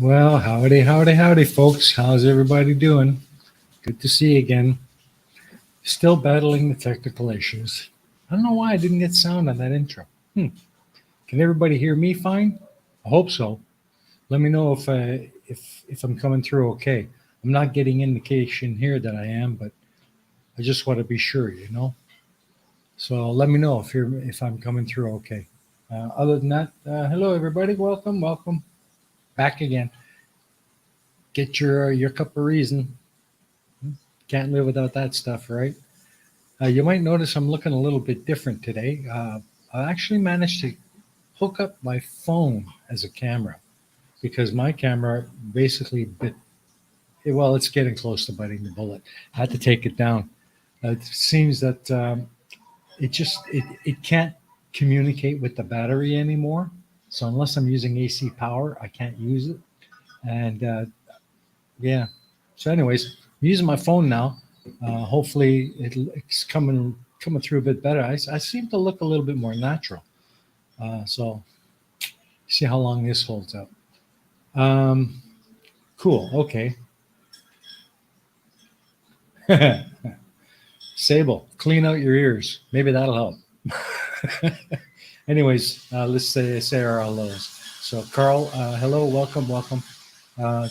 Well, howdy, howdy, howdy, folks. How's everybody doing? Good to see you again. Still battling the technical issues. I don't know why I didn't get sound on that intro. Can everybody hear me fine? I hope so. Let me know if I'm coming through okay. I'm not getting indication here that I am, but I just want to be sure. So let me know if I'm coming through okay. Other than that, hello everybody. Welcome, welcome back again. Get your cup of reason. Can't live without that stuff, right? You might notice I'm looking a little bit different today. I actually managed to hook up my phone as a camera because my camera basically well, it's getting close to biting the bullet. I had to take it down. It seems that it can't communicate with the battery anymore. So unless I'm using AC power, I can't use it. And yeah. So, anyways, I'm using my phone now. Hopefully, it's coming through a bit better. I seem to look a little bit more natural. So, see how long this holds up. Um, cool. Okay. Sable, clean out your ears. Maybe that'll help. Anyways, let's say our hellos. So, Carl, hello, welcome, welcome.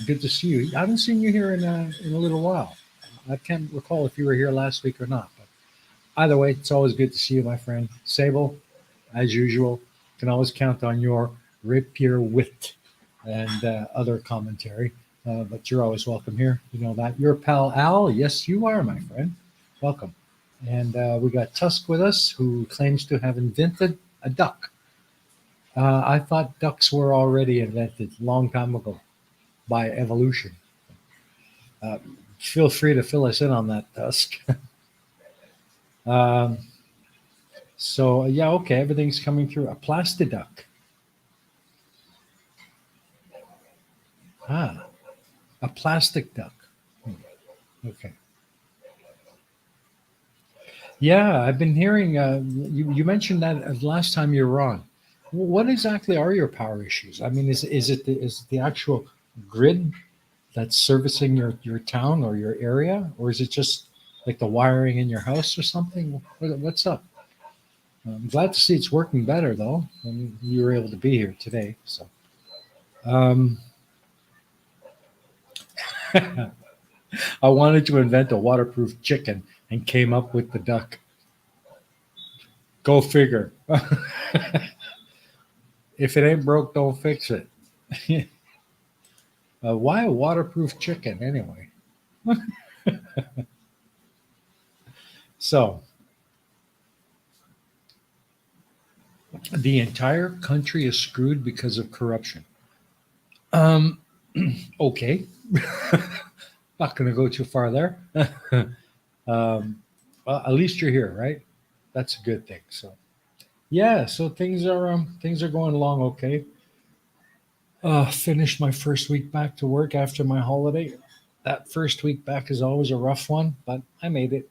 Good to see you. I haven't seen you here in a little while. I can't recall if you were here last week or not. But either way, it's always good to see you, my friend. Sable, as usual, can always count on your rapier wit and other commentary. But you're always welcome here. You know that. Your pal Al, yes, you are, my friend. Welcome. And we got Tusk with us, who claims to have invented a duck. I thought ducks were already invented a long time ago by evolution. Uh, Feel free to fill us in on that, Tusk. um, so, yeah, okay, everything's coming through. A plastiduck. Ah, a plastic duck. Hmm, okay. Yeah, I've been hearing you mentioned that last time you were on. What exactly are your power issues? I mean, is it the actual grid that's servicing your town or your area, or is it just like the wiring in your house or something? What's up? I'm glad to see it's working better though, and you were able to be here today. So, um, I wanted to invent a waterproof chicken and came up with the duck. Go figure. If it ain't broke, don't fix it. Why a waterproof chicken anyway? So, the entire country is screwed because of corruption. Um, okay. Not going to go too far there. Well, at least you're here, right? That's a good thing. So, yeah. So things are going along okay. Finished my first week back to work after my holiday. That first week back is always a rough one, but I made it.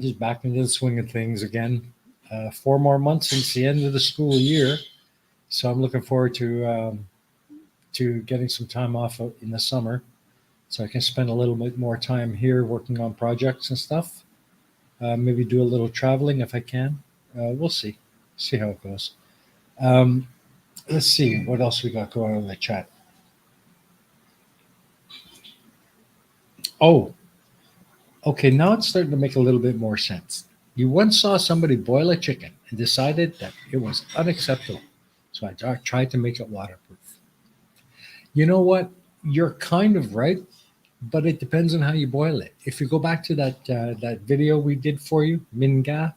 Just back into the swing of things again. 4 more months since the end of the school year, so I'm looking forward to getting some time off in the summer, so I can spend a little bit more time here working on projects and stuff. Maybe do a little traveling if I can. We'll see how it goes. Um, let's see what else we got going on in the chat. Oh, okay, now it's starting to make a little bit more sense. You once saw somebody boil a chicken and decided that it was unacceptable. So I tried to make it waterproof. You know what? You're kind of right, but it depends on how you boil it. If you go back to that video we did for you, Minga,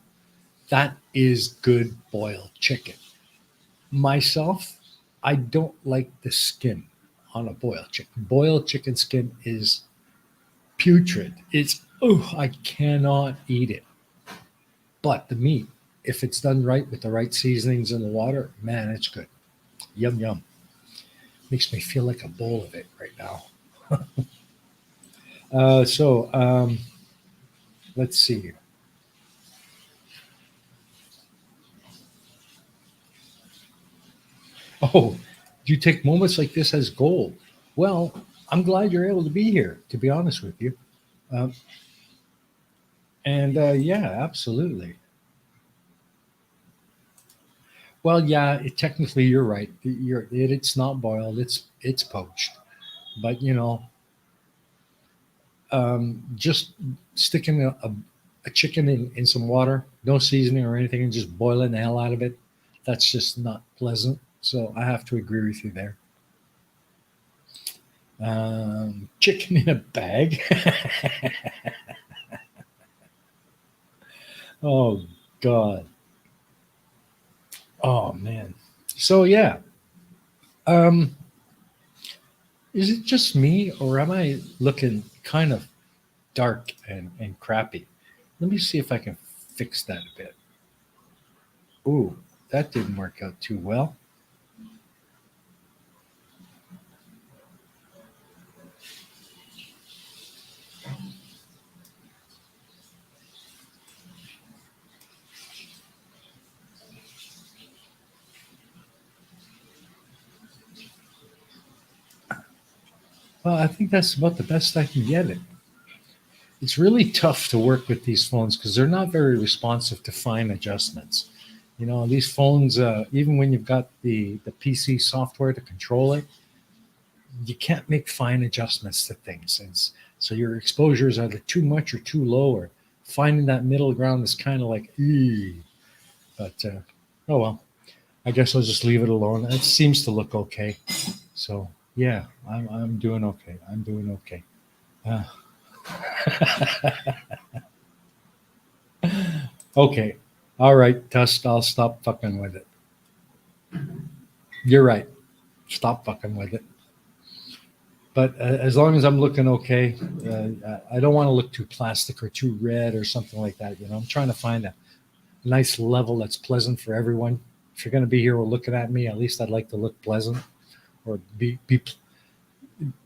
that is good boiled chicken. Myself, I don't like the skin on a boiled chicken. Boiled chicken skin is putrid. It's I cannot eat it. But the meat, if it's done right with the right seasonings and the water, man, it's good. Yum yum. Makes me feel like a bowl of it right now. So let's see. Oh, You take moments like this as gold. Well, I'm glad you're able to be here, to be honest with you. Um, and yeah, absolutely. Well, yeah, technically you're right. It's not boiled. It's poached. But just sticking a chicken in some water, no seasoning or anything, and just boiling the hell out of it, that's just not pleasant. So I have to agree with you there. Chicken in a bag. Oh God. Oh man. So yeah. Um, is it just me or am I looking kind of dark and crappy? Let me see if I can fix that a bit. Ooh, that didn't work out too well. Well, I think that's about the best I can get it. It's really tough to work with these phones because they're not very responsive to fine adjustments. These phones, even when you've got the PC software to control it, you can't make fine adjustments to things. So your exposure is either too much or too low, or finding that middle ground is kind of like, eee. But oh well, I guess I'll just leave it alone. It seems to look okay. So yeah, I'm doing okay. I'm doing okay. Uh, okay. All right, Tusk, I'll stop fucking with it. You're right. Stop fucking with it. But as long as I'm looking okay, I don't want to look too plastic or too red or something like that. I'm trying to find a nice level that's pleasant for everyone. If you're going to be here or looking at me, at least I'd like to look pleasant or be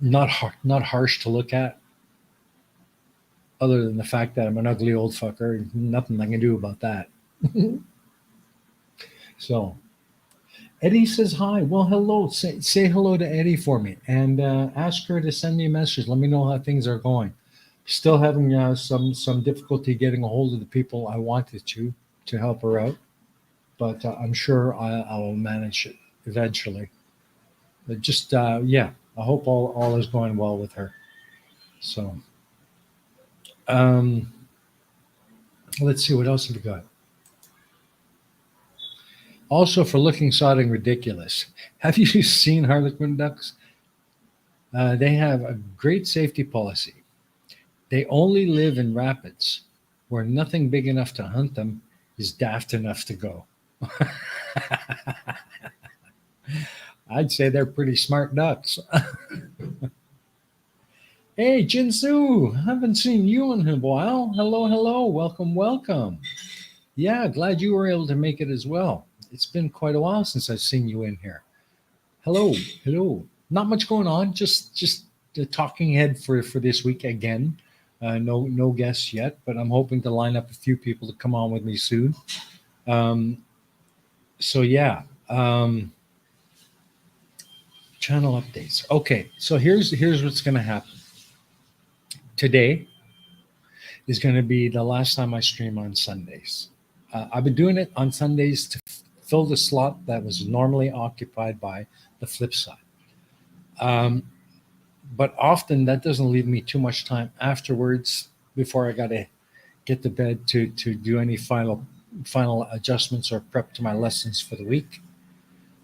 not harsh to look at. Other than the fact that I'm an ugly old fucker, nothing I can do about that. So Eddie says hi. Well, hello. Say hello to Eddie for me, and ask her to send me a message. Let me know how things are going. Still having some difficulty getting a hold of the people I wanted to help her out, but I'm sure I will manage it eventually. But just yeah, I hope all is going well with her. So um, let's see what else have we got. Also, for looking sodding ridiculous, have you seen Harlequin ducks? They have a great safety policy. They only live in rapids where nothing big enough to hunt them is daft enough to go. I'd say they're pretty smart ducks. Hey, Jinsu, haven't seen you in a while. Hello, hello, welcome, welcome. Yeah, glad you were able to make it as well. It's been quite a while since I've seen you in here. Hello, hello. Not much going on. Just the talking head for this week again. No guests yet, but I'm hoping to line up a few people to come on with me soon. Um, so yeah, channel updates. Okay, so here's what's going to happen. Today is going to be the last time I stream on Sundays. I've been doing it on Sundays to fill the slot that was normally occupied by the flip side. Um, but often that doesn't leave me too much time afterwards before I got to get to bed to do any final adjustments or prep to my lessons for the week.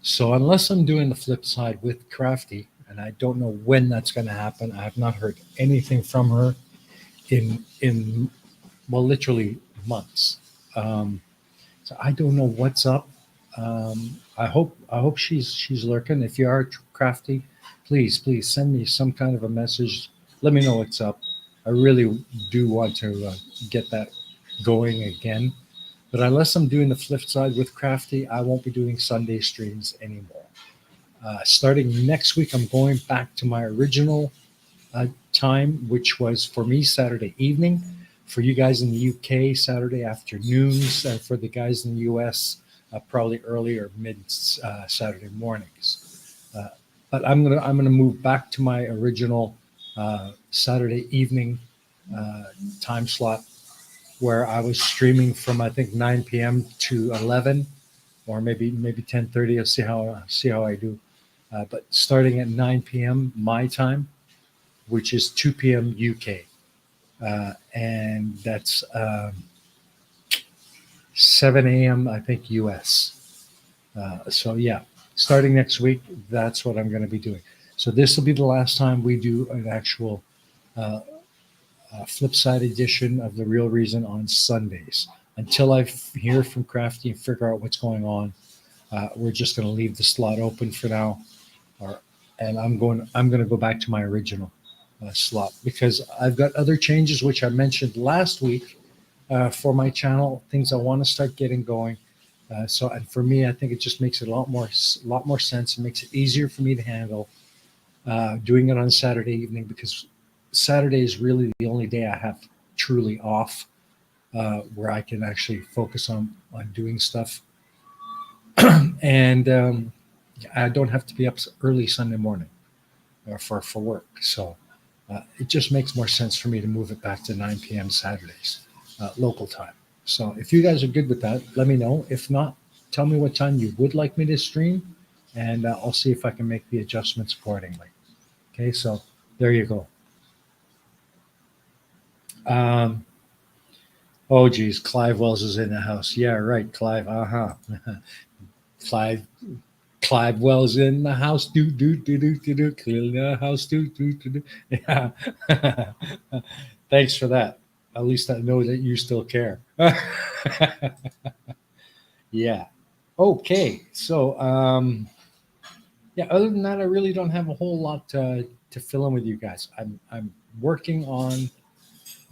So unless I'm doing the flip side with Crafty, and I don't know when that's going to happen, I have not heard anything from her in well, literally months. Um, so I don't know what's up. I hope she's lurking. If you are Crafty, please send me some kind of a message. Let me know what's up. I really do want to get that going again. But unless I'm doing the flip side with Crafty, I won't be doing Sunday streams anymore. Starting next week, I'm going back to my original time, which was for me Saturday evening. For you guys in the UK, Saturday afternoons. For the guys in the US, probably early or mid Saturday mornings. Uh, but I'm gonna move back to my original Saturday evening time slot where I was streaming from I think 9 p.m. to 11 or maybe 10:30. I'll see how I do. But starting at 9 p.m. my time, which is 2 p.m. UK, and that's 7 a.m. I think US. So yeah, starting next week, that's what I'm going to be doing. So this will be the last time we do an actual uh, flip side edition of the Real Reason on Sundays. Until hear from Crafty and figure out what's going on, we're just going to leave the slot open for now. Or, and I'm going to go back to my original slot because I've got other changes which I mentioned last week for my channel. Things I want to start getting going. So, and for me, I think it just makes it a lot more sense. It makes it easier for me to handle doing it on Saturday evening because Saturday is really the only day I have truly off where I can actually focus on doing stuff, and I don't have to be up early Sunday morning for work. So it just makes more sense for me to move it back to 9 p.m. Saturdays, local time. So if you guys are good with that, let me know. If not, tell me what time you would like me to stream, and I'll see if I can make the adjustments accordingly. Okay, so there you go. Um, oh, geez, Clive Wells is in the house. Yeah, right, Clive. Uh huh. Clive Clive Wells in the house. Do do do do do do. Clearly the house. Do do do do. Yeah. Thanks for that. At least I know that you still care. Yeah. Okay. So yeah. Other than that, I really don't have a whole lot to fill in with you guys. I'm working on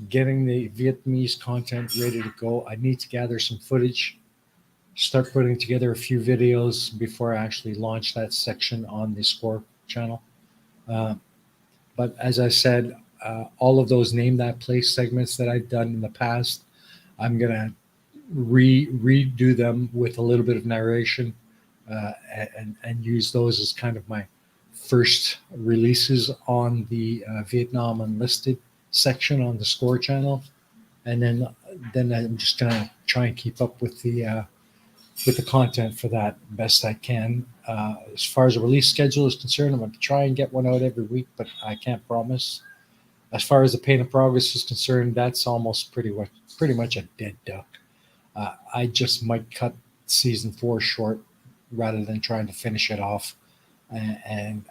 getting the Vietnamese content ready to go. I need to gather some footage, start putting together a few videos before I actually launch that section on the Score channel. Uh, but as I said, all of those name that place segments that I've done in the past, I'm gonna redo them with a little bit of narration and use those as kind of my first releases on the Vietnam Unlisted section on the Score channel, and then I'm just gonna try and keep up with the content for that best I can. As far as the release schedule is concerned, I'm going to try and get one out every week, but I can't promise. As far as the Pain of Progress is concerned, that's almost pretty much a dead duck. I just might cut season 4 short rather than trying to finish it off, and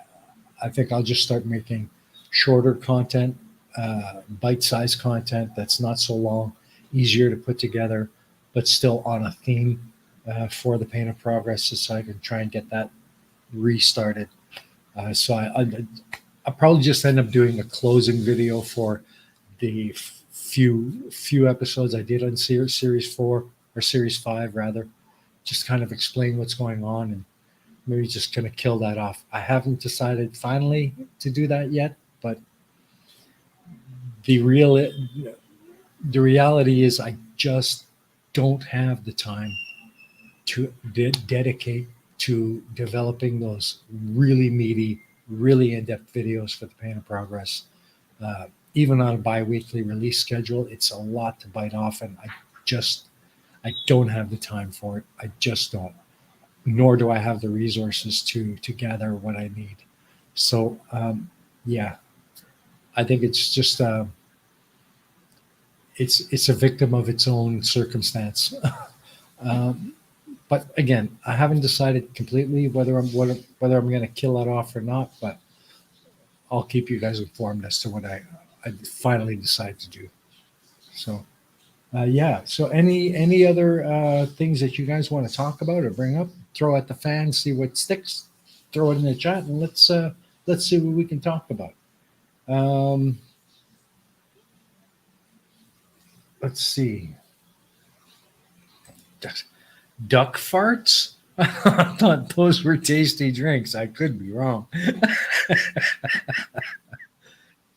I think I'll just start making shorter content, bite-sized content that's not so long, easier to put together, but still on a theme for the Pain of Progress, so I can try and get that restarted. I'll probably just end up doing a closing video for the few episodes I did on series 4 or series 5 rather, just kind of explain what's going on and maybe just gonna kill that off. I haven't decided finally to do that yet, but the real the reality is I just don't have the time to dedicate to developing those really meaty, really in-depth videos for the Pain of Progress. Even on a bi-weekly release schedule, it's a lot to bite off, and just I don't have the time for it. I just don't. Nor do I have the resources to gather what I need. So yeah, I think it's just it's a victim of its own circumstance. um, but again, I haven't decided completely whether I'm going to kill that off or not. But I'll keep you guys informed as to what I finally decide to do. So yeah. So any other things that you guys want to talk about or bring up? Throw at the fan, see what sticks. Throw it in the chat, and let's see what we can talk about. Um, let's see. Duck farts. I thought those were tasty drinks. I could be wrong.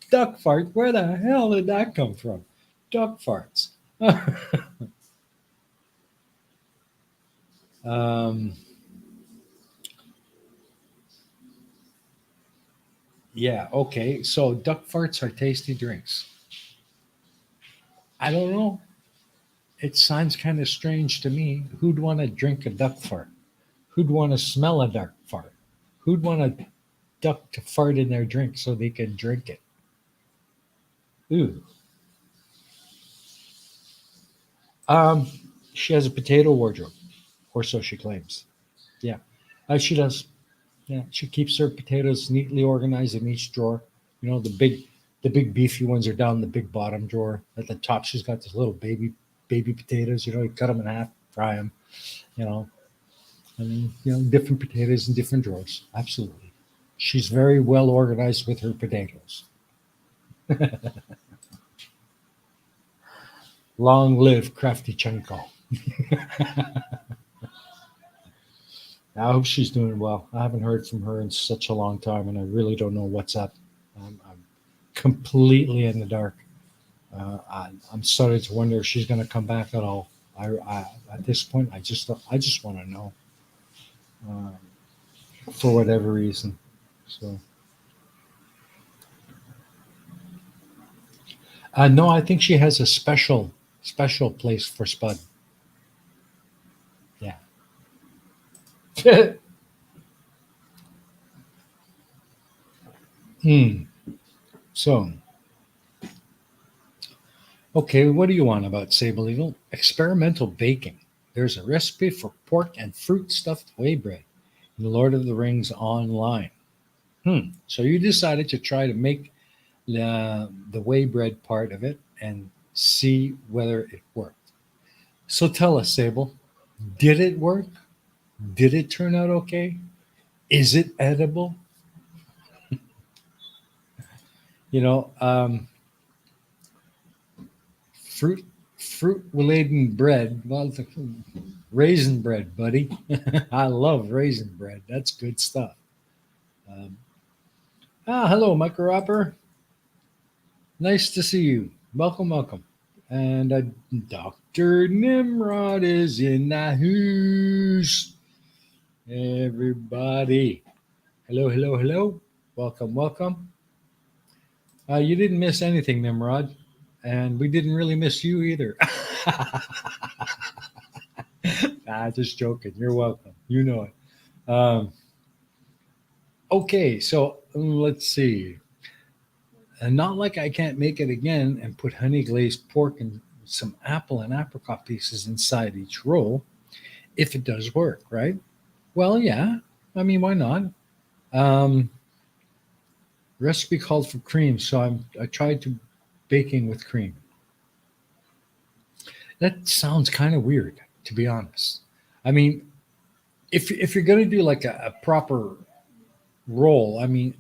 Duck fart. Where the hell did that come from? Duck farts. um, Yeah, okay. So duck farts are tasty drinks. I don't know. It sounds kind of strange to me. Who'd want to drink a duck fart? Who'd want to smell a duck fart? Who'd want a duck to fart in their drink so they can drink it? Ooh. Um, she has a potato wardrobe, or so she claims. Yeah, she does. Yeah, she keeps her potatoes neatly organized in each drawer. You know, the big beefy ones are down in the big bottom drawer. At the top, she's got these little baby potatoes. You know, you cut them in half, fry them. You know, I mean, you know, different potatoes in different drawers. Absolutely, she's very well organized with her potatoes. Long live Crafty Chenko. I hope she's doing well. I haven't heard from her in such a long time, and I really don't know what's up. I'm completely in the dark. I'm starting to wonder if she's going to come back at all. At this point, I just want to know uh, for whatever reason. So no, I think she has a special place for Spud. Yeah. Hmm. So okay, what do you want about Sable Eagle? Experimental baking. There's a recipe for pork and fruit stuffed whey bread in Lord of the Rings online. So you decided to try to make the whey bread part of it and see whether it worked. So tell us, Sable, did it work? Did it turn out okay? Is it edible? You know, fruit fruit laden bread. Well, raisin bread, buddy. I love raisin bread. That's good stuff. Um, hello, Micro Rapper. Nice to see you. Welcome, welcome. And Dr. Nimrod is in the house. Everybody. Hello, hello, hello. Welcome, welcome. You didn't miss anything, Nimrod. And we didn't really miss you either. Just joking. You're welcome. You know it. Okay, so let's see. And not like I can't make it again and put honey glazed pork and some apple and apricot pieces inside each roll if it does work, right? Well, yeah. I mean, why not? Um, Recipe called for cream, so I tried to baking with cream. That sounds kind of weird, to be honest. I mean, if you're gonna do like a proper roll, I mean,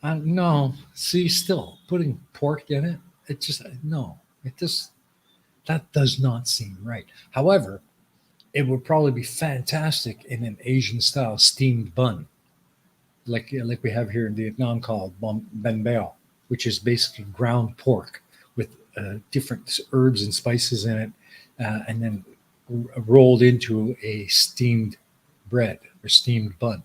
no. See, still putting pork in it, it just no. It just that does not seem right. However, it would probably be fantastic in an Asian style steamed bun, like we have here in Vietnam called banh bao, which is basically ground pork with different herbs and spices in it, and then rolled into a steamed bread or steamed bun.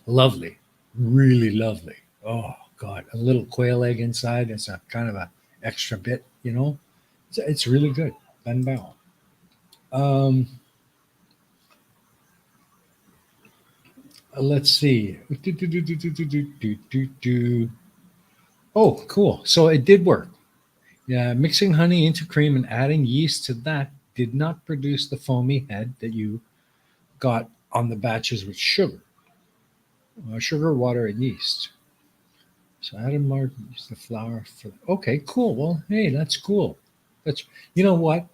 Lovely, really lovely. Oh God, a little quail egg inside. It's a kind of a extra bit, you know. It's really good. Banh bao. Um, let's see. Oh, cool. So it did work. Yeah, mixing honey into cream and adding yeast to that did not produce the foamy head that you got on the batches with sugar. Sugar, water, and yeast. So Adam Martin used the flour for. Okay, cool. Well, hey, that's cool. That's you know what?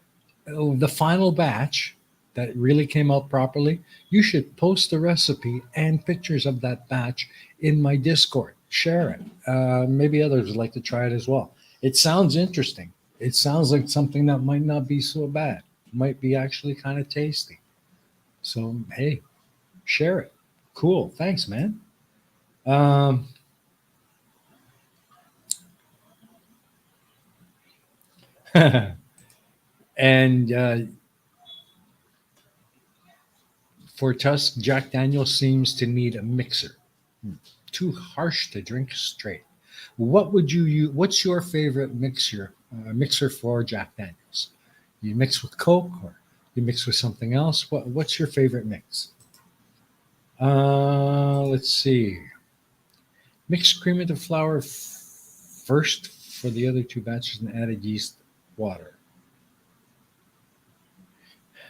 Oh, the final batch that really came out properly. You should post the recipe and pictures of that batch in my Discord. Share it. Maybe others would like to try it as well. It sounds interesting. It sounds like something that might not be so bad. Might be actually kind of tasty. So hey, share it. Cool. Thanks, man. Um, and for Tusk, Jack Daniel seems to need a mixer. too harsh to drink straight. What would you use? What's your favorite mixer for Jack Daniels? You mix with Coke or you mix with something else? What's your favorite mix? Let's see. Mix cream into flour first for the other two batches and added yeast water.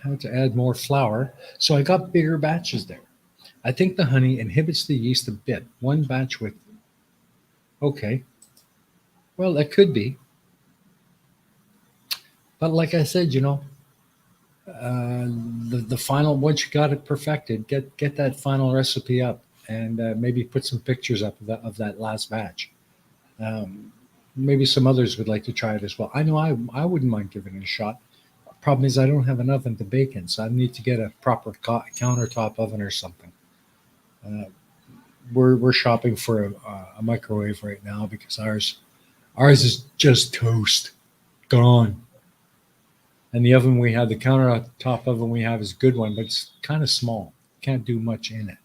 How to add more flour? So I got bigger batches there. I think the honey inhibits the yeast a bit. One batch with, okay, well, that could be. But like I said, uh, the final, once you got it perfected, get that final recipe up and maybe put some pictures up of that last batch. Um, Maybe some others would like to try it as well. I know I wouldn't mind giving it a shot. Problem is, I don't have an oven to bake in, so I need to get a proper countertop oven or something. Uh, we're shopping for a microwave right now because ours is just toast, gone. And the oven we have, the countertop oven we have, is a good one, but it's kind of small. Can't do much in it.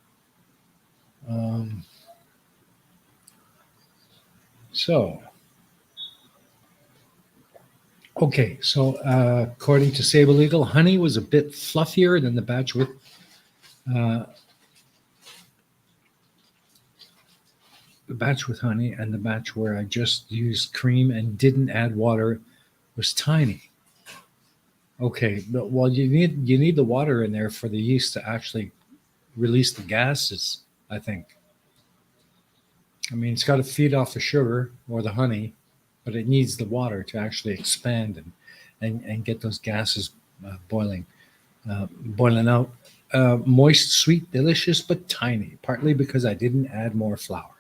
Um, so okay, so according to Sable Eagle, honey was a bit fluffier than uh, the batch with honey, and the batch where I just used cream and didn't add water was tiny. Okay, but well, you need the water in there for the yeast to actually release the gases. I think. I mean, it's got to feed off the sugar or the honey, but it needs the water to actually expand and get those gases boiling out. Moist, sweet, delicious, but tiny. Partly because I didn't add more flour.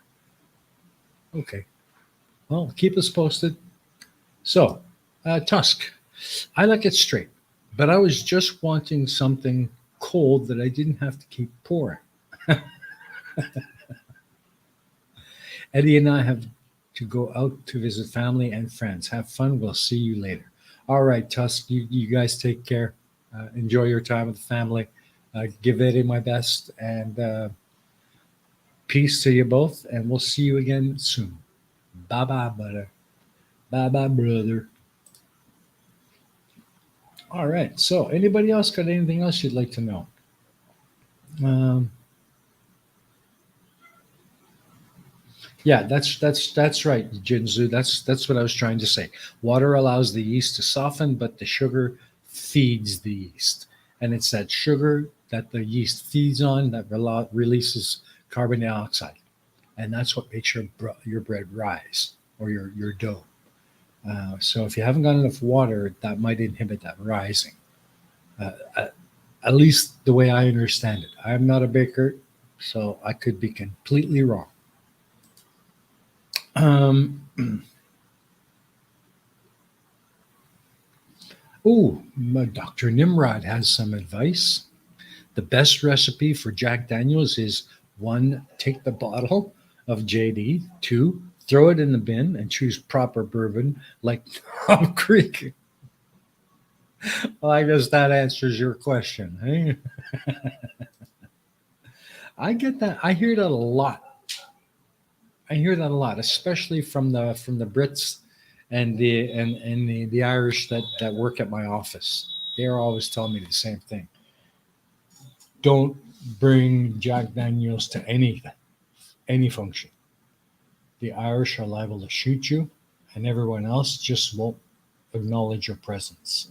Okay, well, keep us posted. So, Tusk. I like it straight, but I was just wanting something cold that I didn't have to keep pouring. Eddie and I have to go out to visit family and friends. Have fun. We'll see you later. All right, Tusk, you guys take care. Enjoy your time with the family. Give Eddie my best and peace to you both. And we'll see you again soon. Bye bye, butter. Bye bye, brother. All right. So, anybody else got anything else you'd like to know? Um, Yeah, that's right, Jinzu. That's what I was trying to say. Water allows the yeast to soften, but the sugar feeds the yeast, and it's that sugar that the yeast feeds on that releases carbon dioxide, and that's what makes your bread rise or your dough. So if you haven't got enough water, that might inhibit that rising. Uh, at, at least the way I understand it. I'm not a baker, so I could be completely wrong. Um, Oh, Dr. Nimrod has some advice. The best recipe for Jack Daniels is one, take the bottle of JD, two, throw it in the bin and choose proper bourbon like Tom Creek. Well, I guess that answers your question. Hey? I get that. I hear that a lot. I hear that a lot, especially from the Brits and the Irish that work at my office. They're always telling me the same thing. Don't bring Jack Daniels to any function. The Irish are liable to shoot you, and everyone else just won't acknowledge your presence.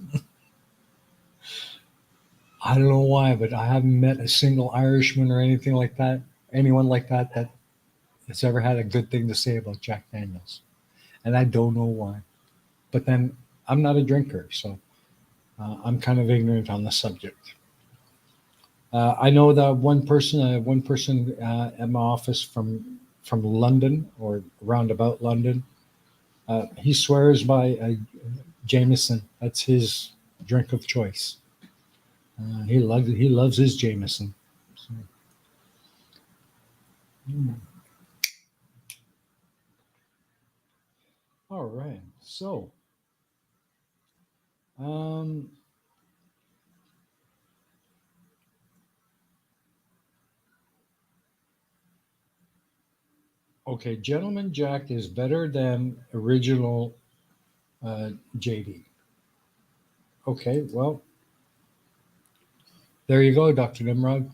I don't know why, but I haven't met a single Irishman or anyone like that has ever had a good thing to say about Jack Daniels, and I don't know why. But then I'm not a drinker, so I'm kind of ignorant on the subject. I know that one person at my office from London or roundabout London. He swears by Jameson. That's his drink of choice. He loves his Jameson. So, mm. All right. So, um, Okay, Gentleman Jack is better than original JD. Okay, well, there you go, Dr. Nimrod.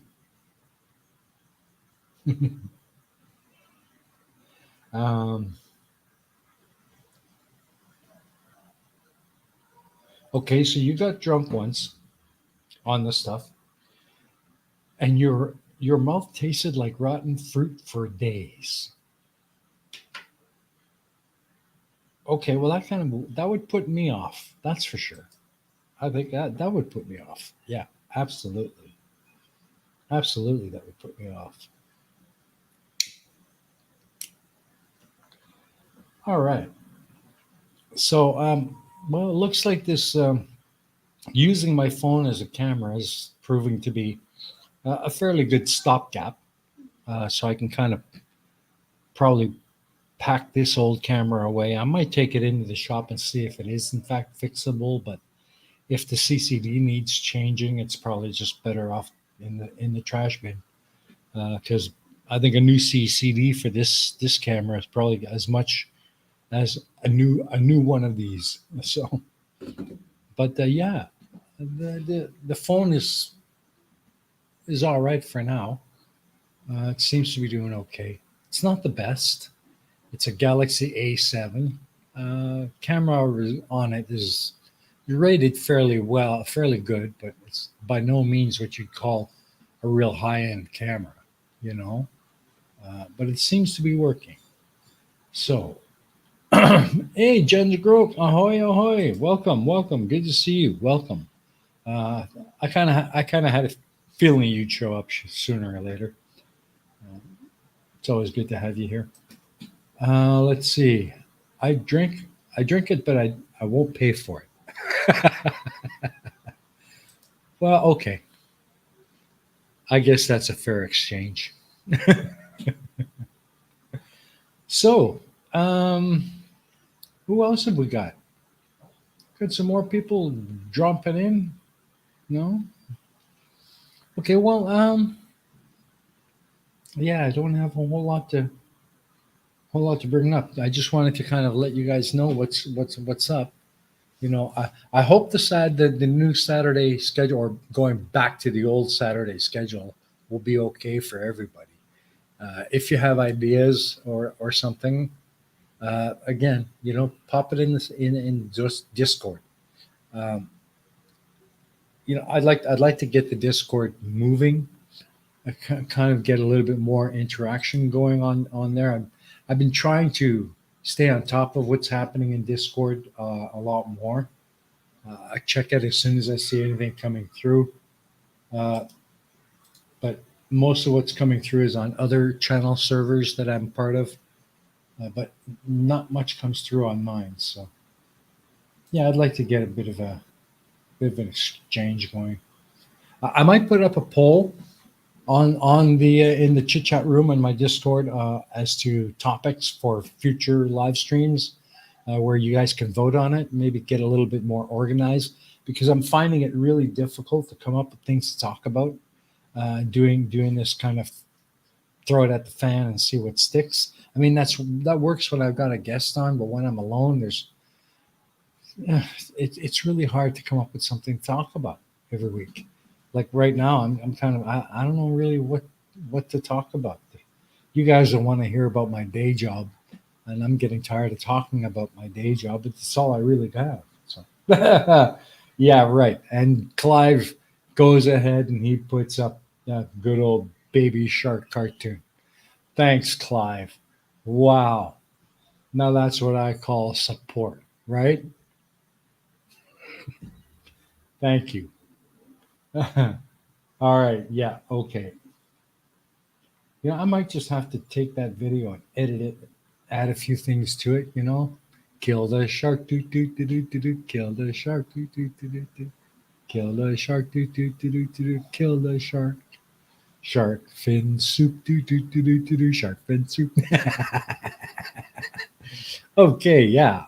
um, okay, so you got drunk once on the stuff, and your mouth tasted like rotten fruit for days. Okay, well that would put me off. That's for sure. I think that would put me off. Yeah, absolutely, absolutely, that would put me off. All right. So, well, it looks like this using my phone as a camera is proving to be a fairly good stopgap. So I can kind of probably pack this old camera away. I might take it into the shop and see if it is in fact fixable. But if the CCD needs changing, it's probably just better off in the trash bin because I think a new CCD for this camera is probably as much as a new one of these. So, but yeah, the phone is all right for now. It seems to be doing okay. It's not the best. It's a Galaxy A7. Camera on it is rated fairly well, fairly good, but it's by no means what you'd call a real high end camera, you know. But it seems to be working. So, hey, Jen Grove, ahoy, ahoy! Welcome, welcome. Good to see you. Welcome. Uh, I kind of had a feeling you'd show up sooner or later. Uh, it's always good to have you here. Let's see. I drink I drink it, but I won't pay for it. Well, okay. I guess that's a fair exchange. So, um, who else have we got? Got some more people dropping in? No? Okay, well, yeah, I don't have a whole lot to bring up. I just wanted to kind of let you guys know what's up. I hope the new Saturday schedule or going back to the old Saturday schedule will be okay for everybody. If you have ideas or something, again, pop it in this in just Discord. Um, I'd like to get the Discord moving. Kind of get a little bit more interaction going on there. I've been trying to stay on top of what's happening in Discord a lot more. I check it as soon as I see anything coming through. Uh, but most of what's coming through is on other channel servers that I'm part of. But not much comes through on mine. So yeah, I'd like to get a bit of an exchange going. I might put up a poll on the in the chit chat room in my Discord as to topics for future live streams where you guys can vote on it. Maybe get a little bit more organized because I'm finding it really difficult to come up with things to talk about. Doing this kind of throw it at the fan and see what sticks. I mean that works when I've got a guest on, but when I'm alone, it's really hard to come up with something to talk about every week. Like right now, I'm kind of I don't know really what to talk about. You guys don't want to hear about my day job, and I'm getting tired of talking about my day job. But it's all I really have. So yeah, right. And Clive goes ahead and he puts up that good old baby shark cartoon. Thanks, Clive. Wow. Now that's what I call support, right? Thank you. All right. Yeah. Okay. I might just have to take that video and edit it, add a few things to it. Kill the shark, do do do do do do. Kill the shark, do do do do do. Kill the shark, do do do do do do. Kill the shark. Shark fin soup, do do do do do do. Shark fin soup. Okay. Yeah.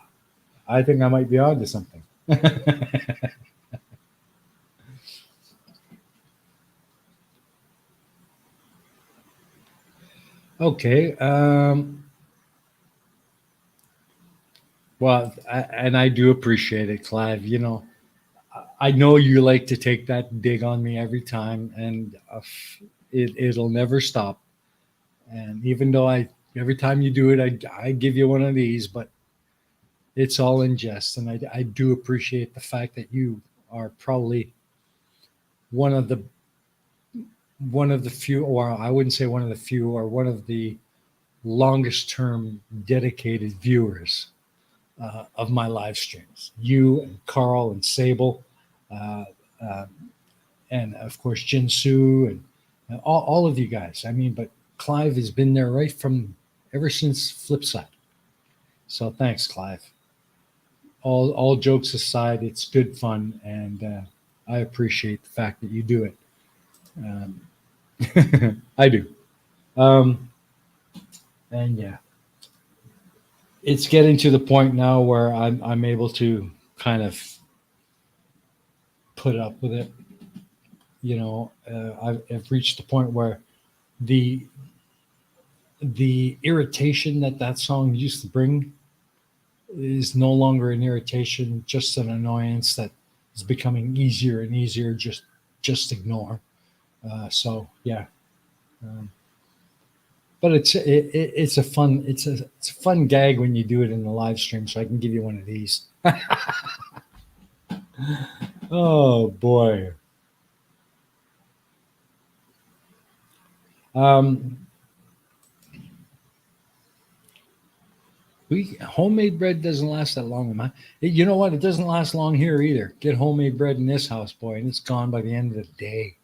I think I might be on to something. Okay. Well, and I do appreciate it, Clive. You know, I know you like to take that dig on me every time, and it'll never stop. And even though every time you do it, I give you one of these, but it's all in jest. And I do appreciate the fact that you are probably one of the one of the few, or I wouldn't say one of the few, or one of the longest term dedicated viewers of my live streams. You and Carl and Sable, uh, uh, and of course Jinsu and all of you guys. I mean, but Clive has been there right from ever since Flipside. So thanks, Clive. All jokes aside, it's good fun, and I appreciate the fact that you do it. I do. Um, and yeah, it's getting to the point now where I'm able to kind of put up with it. You know, I've reached the point where the the irritation that that song used to bring is no longer an irritation, just an annoyance that is becoming easier and easier. Just ignore. So yeah, um, but it's a fun it's a fun gag when you do it in the live stream. So I can give you one of these. Oh boy. Um, we homemade bread doesn't last that long, man. You know what? It doesn't last long here either. Get homemade bread in this house, boy, and it's gone by the end of the day.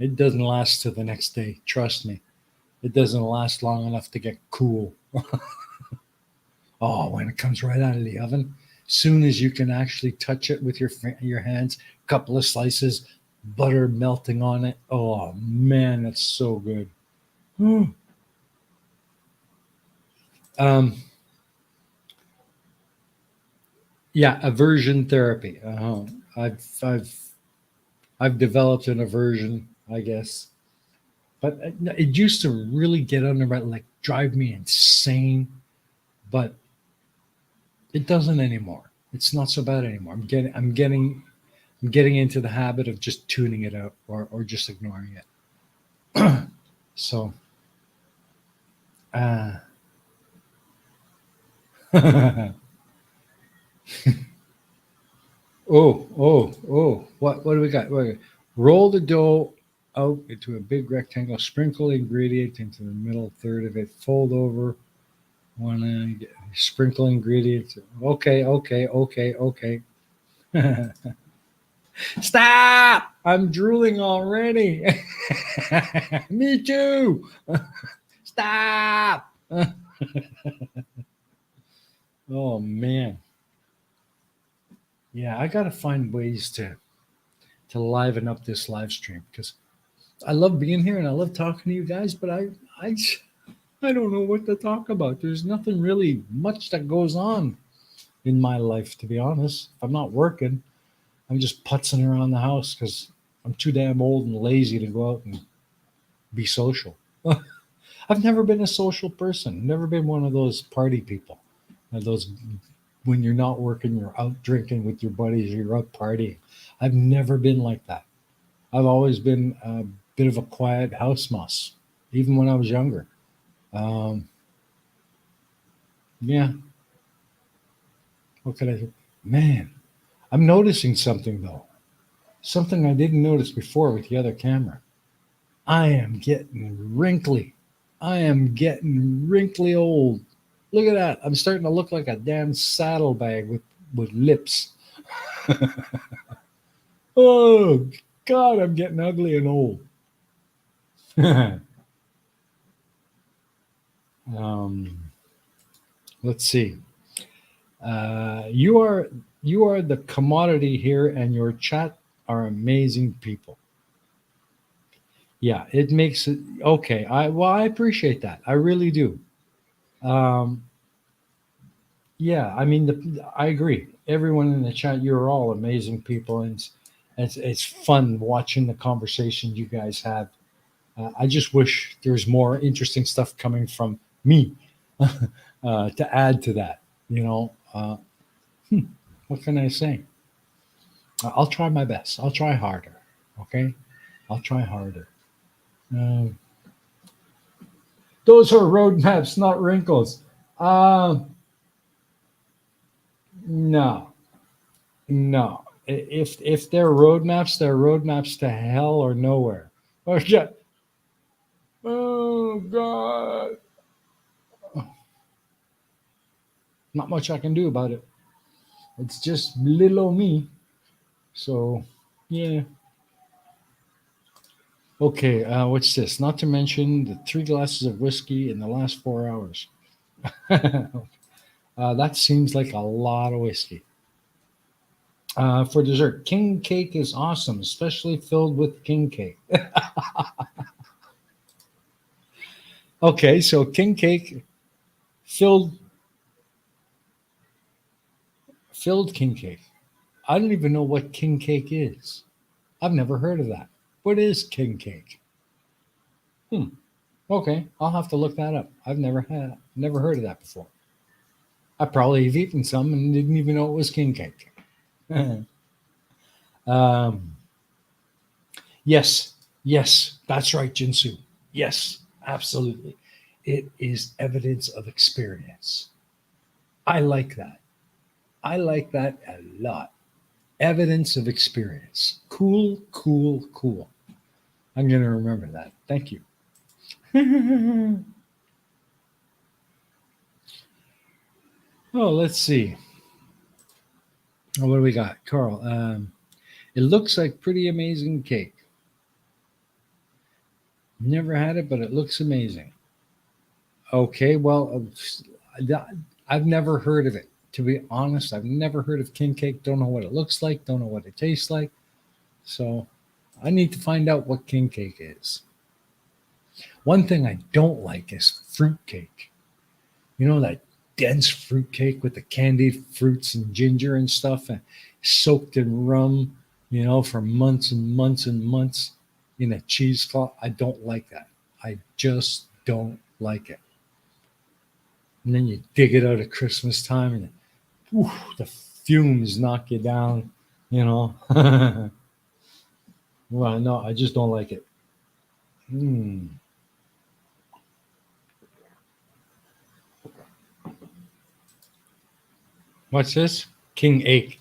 It doesn't last to the next day. Trust me. It doesn't last long enough to get cool. Oh, when it comes right out of the oven, soon as you can actually touch it with your hands, couple of slices, butter melting on it. Oh man, that's so good. um, yeah, aversion therapy. I've I've developed an aversion, I guess, but it used to really get under my like drive me insane, but it doesn't anymore. It's not so bad anymore. I'm getting into the habit of just tuning it out or just ignoring it. So, uh, oh, what do we got? Roll the dough out into a big rectangle. Sprinkle the ingredient into the middle third of it. Fold over. One sprinkle ingredients. Okay, okay. Stop! I'm drooling already. Me too. Stop. Oh man. Yeah, I gotta find ways to liven up this live stream because I love being here and I love talking to you guys, but I I don't know what to talk about. There's nothing really much that goes on in my life, to be honest. If I'm not working, I'm just putzing around the house because I'm too damn old and lazy to go out and be social. I've never been a social person. Never been one of those party people. Those when you're not working, you're out drinking with your buddies, you're out partying. I've never been like that. I've always been a bit of a quiet house mouse, even when I was younger. Um, yeah, what could I say? Man, I'm noticing something though. Something I didn't notice before with the other camera. I am getting wrinkly. I am getting wrinkly old. Look at that. I'm starting to look like a damn saddlebag with lips. Oh, God, I'm getting ugly and old. um, let's see. You are the commodity here, and your chat are amazing people. Yeah, it makes it okay. I appreciate that. I really do. Um, yeah, I mean, I agree. Everyone in the chat, you're all amazing people, and it's fun watching the conversations you guys have. I just wish there's more interesting stuff coming from me. to add to that. You know, hmm, what can I say? I'll try my best. I'll try harder. Okay, I'll try harder. Um, those are roadmaps, not wrinkles. Uh, no, no. If they're roadmaps to hell or nowhere. Okay. Oh God. Not much I can do about it. It's just little old me. So, yeah. Okay, what's this? Not to mention the 3 glasses of whiskey in the last 4 hours. That seems like a lot of whiskey. For dessert, king cake is awesome, especially filled with king cake. Okay, so king cake filled filled king cake. I don't even know what king cake is. I've never heard of that. What is king cake? Hmm. Okay, I'll have to look that up. Never heard of that before. I probably have eaten some and didn't even know it was king cake. um, yes, yes, that's right, Jinsu. Yes, absolutely. It is evidence of experience. I like that. I like that a lot. Evidence of experience. Cool, cool, cool. I'm going to remember that. Thank you. Oh, let's see. Oh, what do we got? Carl. It looks like pretty amazing cake. Never had it, but it looks amazing. Okay, well, I've never heard of it. To be honest, I've never heard of king cake. Don't know what it looks like. Don't know what it tastes like. So I need to find out what king cake is. One thing I don't like is fruit cake. You know that dense fruit cake with the candied fruits and ginger and stuff, and soaked in rum. For months and months and months in a cheesecloth. I don't like that. I just don't like it. And then you dig it out at Christmas time, and whew, the fumes knock you down. You know. Well, no, I just don't like it. Hmm. What's this? King ache.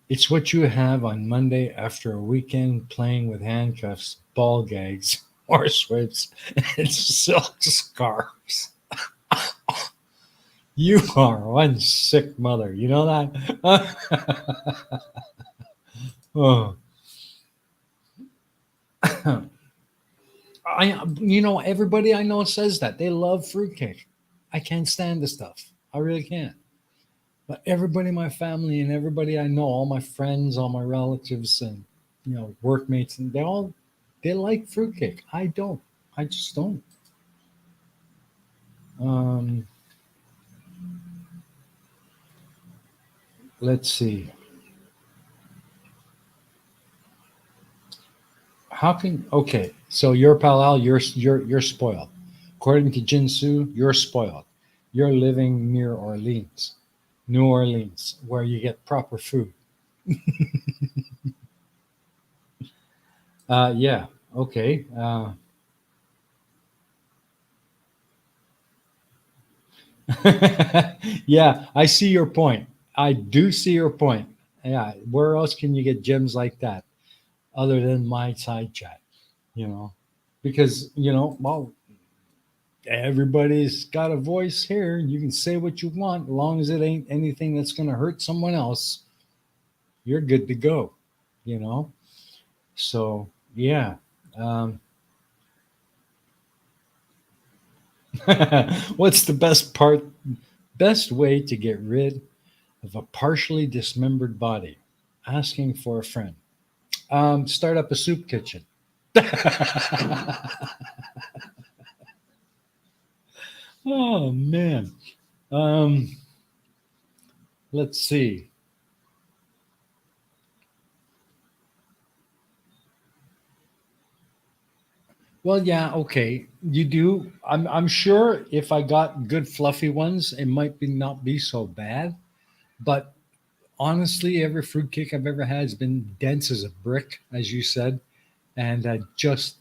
It's what you have on Monday after a weekend playing with handcuffs, ball gags, horse whips, and silk scarves. You are one sick mother. You know that? Oh. Everybody I know says that. They love fruitcake. I can't stand the stuff. I really can't. But everybody in my family and everybody I know, all my friends, all my relatives and workmates, and they like fruitcake. I don't. I just don't. Um, let's see. How can okay? So you're Pal Al, you're spoiled. According to Jinsu, you're spoiled. You're living near Orleans, New Orleans, where you get proper food. Yeah. Okay. Yeah, I see your point. I do see your point. Yeah. Where else can you get gems like that other than my side chat? You know, because well, everybody's got a voice here. You can say what you want, as long as it ain't anything that's going to hurt someone else. You're good to go. You know. So yeah. Um, what's the best way to get rid of a partially dismembered body? Asking for a friend. Start up a soup kitchen. Oh man. Um, let's see. Well, yeah, okay. You do. I'm sure if I got good fluffy ones, it might be not be so bad. But honestly, every fruitcake I've ever had has been dense as a brick, as you said, and just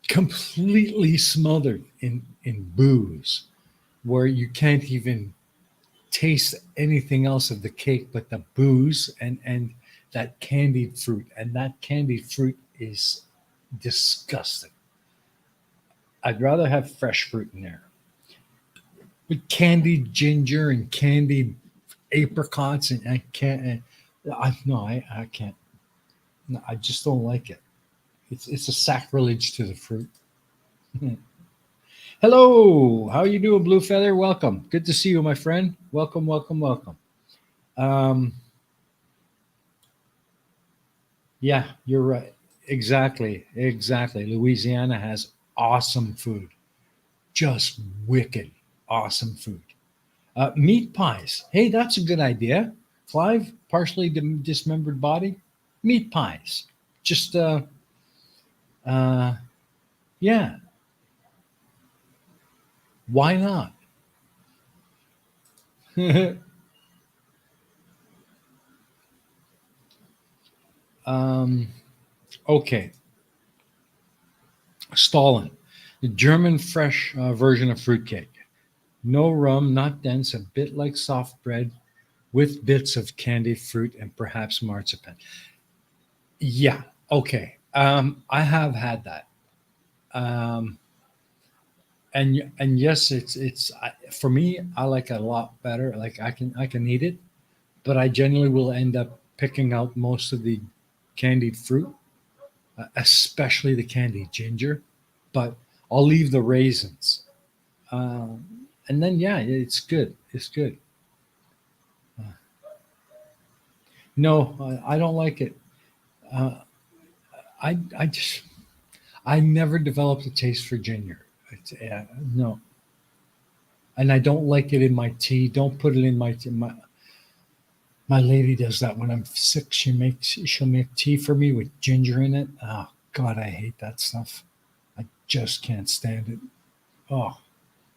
completely smothered in booze, where you can't even taste anything else of the cake but the booze and that candied fruit, and that candied fruit is disgusting. I'd rather have fresh fruit in there. With candied ginger and candied apricots, and I can't. I can't. No, I just don't like it. It's a sacrilege to the fruit. Hello, how you doing, Blue Feather? Welcome. Good to see you, my friend. Welcome, welcome, welcome. Um, yeah, you're right. Exactly, exactly. Louisiana has awesome food, just wicked awesome food. Meat pies. Hey, that's a good idea. Clive, partially dismembered body. Meat pies. Just uh, yeah. Why not? um, okay, Stalin, the German fresh version of fruitcake. No rum, not dense, a bit like soft bread with bits of candied fruit and perhaps marzipan. Yeah, okay. I have had that. Um, and yes, for me. I like it a lot better. Like I can eat it, but I generally will end up picking out most of the candied fruit, especially the candied ginger. But I'll leave the raisins, and then yeah, it's good. It's good. Uh, no, I don't like it. Uh, I just I never developed a taste for ginger. No, and I don't like it in my tea. Don't put it in my tea. My lady does that when I'm sick. She'll make tea for me with ginger in it. Oh God, I hate that stuff. I just can't stand it. Oh,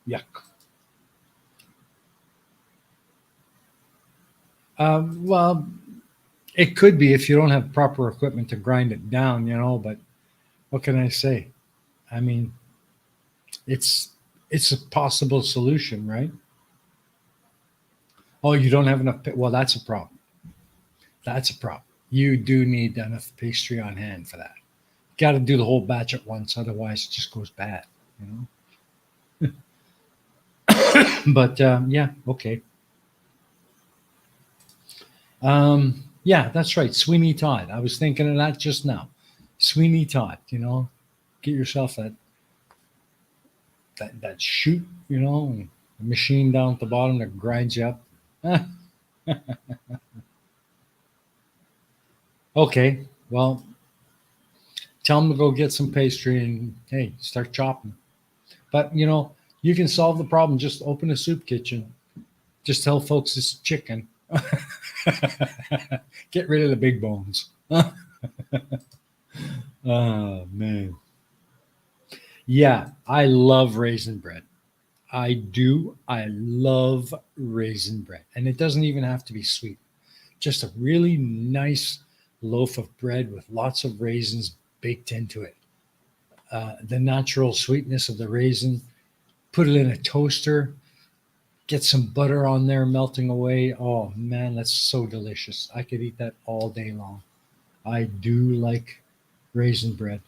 yuck. Well, it could be if you don't have proper equipment to grind it down, But what can I say? I mean, it's it's a possible solution, right? Oh, you don't have enough. Well, that's a problem. That's a problem. You do need enough pastry on hand for that. Got to do the whole batch at once, otherwise it just goes bad. You know. But yeah, okay. Yeah, that's right. Sweeney Todd. I was thinking of that just now. Sweeney Todd. Get yourself that chute. And a machine down at the bottom that grinds you up. Okay. Well, tell them to go get some pastry and hey, start chopping. But you can solve the problem. Just open a soup kitchen. Just tell folks it's chicken. Get rid of the big bones. Oh man. Yeah, I love raisin bread. I do. I love raisin bread. And it doesn't even have to be sweet. Just a really nice loaf of bread with lots of raisins baked into it. The natural sweetness of the raisin, put it in a toaster, get some butter on there melting away. Oh man, that's so delicious. I could eat that all day long. I do like raisin bread.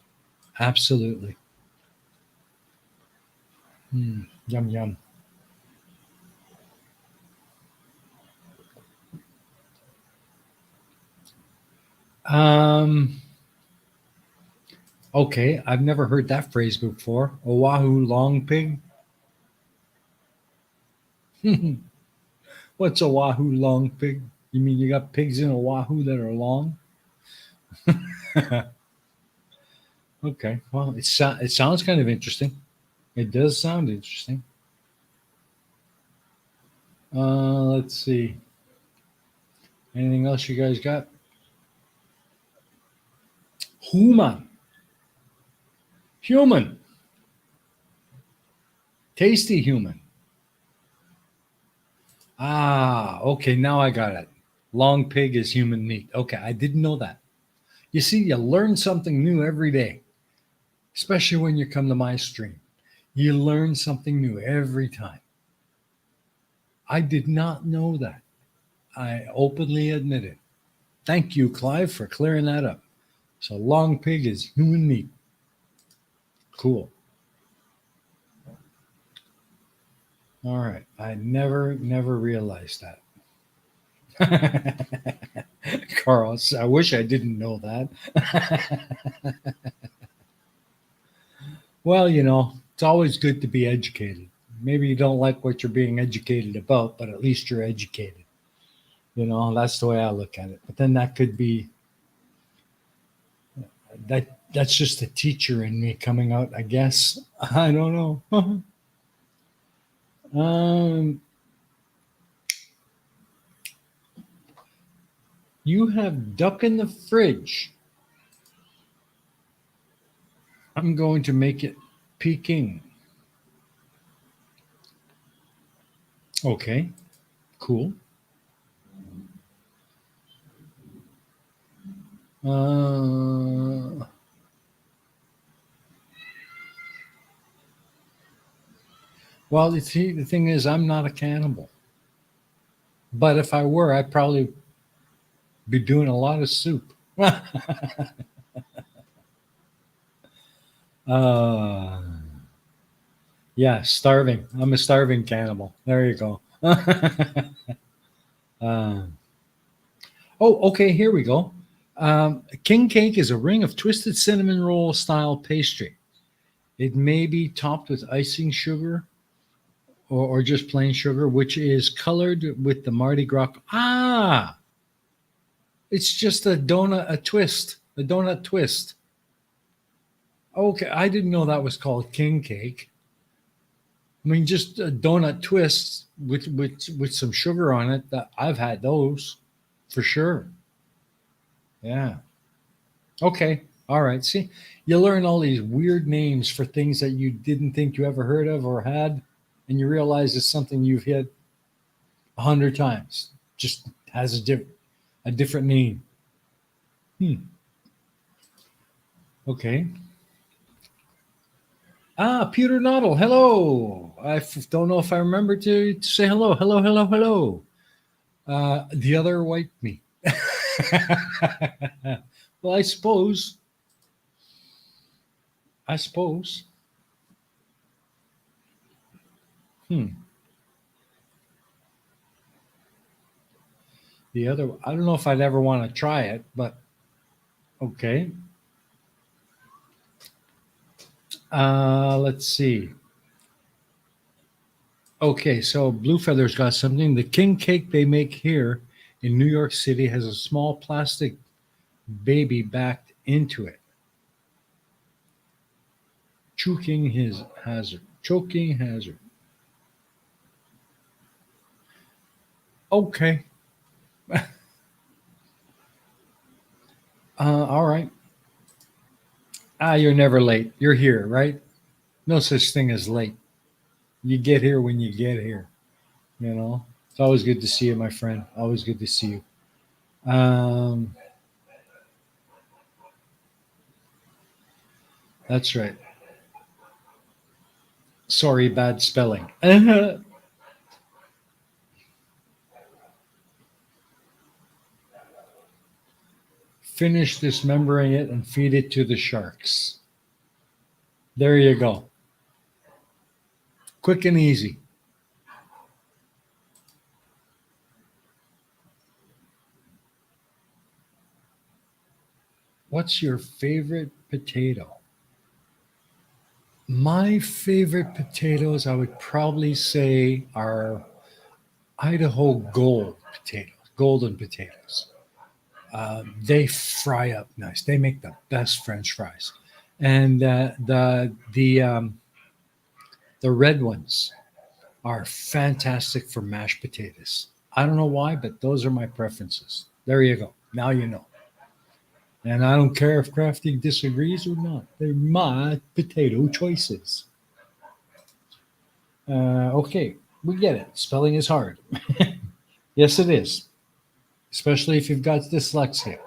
Absolutely. Yum, yum. Um, okay, I've never heard that phrase before. Oahu long pig. What's Oahu long pig? You mean you got pigs in Oahu that are long? Okay, well, it sounds kind of interesting. It does sound interesting. Let's see. Anything else you guys got? Human. Human. Tasty human. Ah, okay, now I got it. Long pig is human meat. Okay, I didn't know that. You see, you learn something new every day, especially when you come to my stream. You learn something new every time. I did not know that. I openly admit it. Thank you, Clive, for clearing that up. So, long pig is human meat. Cool. All right. I never realized that. Carl, I wish I didn't know that. Well, it's always good to be educated. Maybe you don't like what you're being educated about, but at least you're educated. That's the way I look at it. But then that could be that's just a teacher in me coming out, I guess. I don't know. You have duck in the fridge. I'm going to make it Peking. Okay, cool. Well, the thing is, I'm not a cannibal. But if I were, I'd probably be doing a lot of soup. uh, yeah, starving. I'm a starving cannibal. There you go. uh, oh, okay, here we go. King cake is a ring of twisted cinnamon roll style pastry. It may be topped with icing sugar or just plain sugar, which is colored with the Mardi Gras. Ah, it's just a donut twist. Okay, I didn't know that was called king cake. I mean, just a donut twist with some sugar on it. That I've had those for sure. Yeah. Okay. All right. See, you learn all these weird names for things that you didn't think you ever heard of or had, and you realize it's something you've hit 100 times. Just has a different name. Hmm. Okay. Ah, Peter Noddle. Hello. Don't know if I remember to say hello. Hello. Hello. Hello. The other white meat. Well, I suppose. I suppose. Hmm. The other. I don't know if I'd ever want to try it, but okay. Let's see. Okay, so Blue Feather's got something. The king cake they make here in New York City has a small plastic baby backed into it. Choking his hazard. Choking hazard. Okay. All right. You're never late. You're here, right? No such thing as late. You get here when you get here. It's always good to see you, my friend. Always good to see you. That's right. Sorry, bad spelling. Finish dismembering it and feed it to the sharks. There you go. Quick and easy. What's your favorite potato? My favorite potatoes, I would probably say, are Idaho gold potatoes, golden potatoes. They fry up nice. They make the best French fries, and the red ones are fantastic for mashed potatoes. I don't know why, but those are my preferences. There you go. Now you know. And I don't care if Crafty disagrees or not. They're my potato choices. Okay, we get it. Spelling is hard. Yes, it is, especially if you've got dyslexia.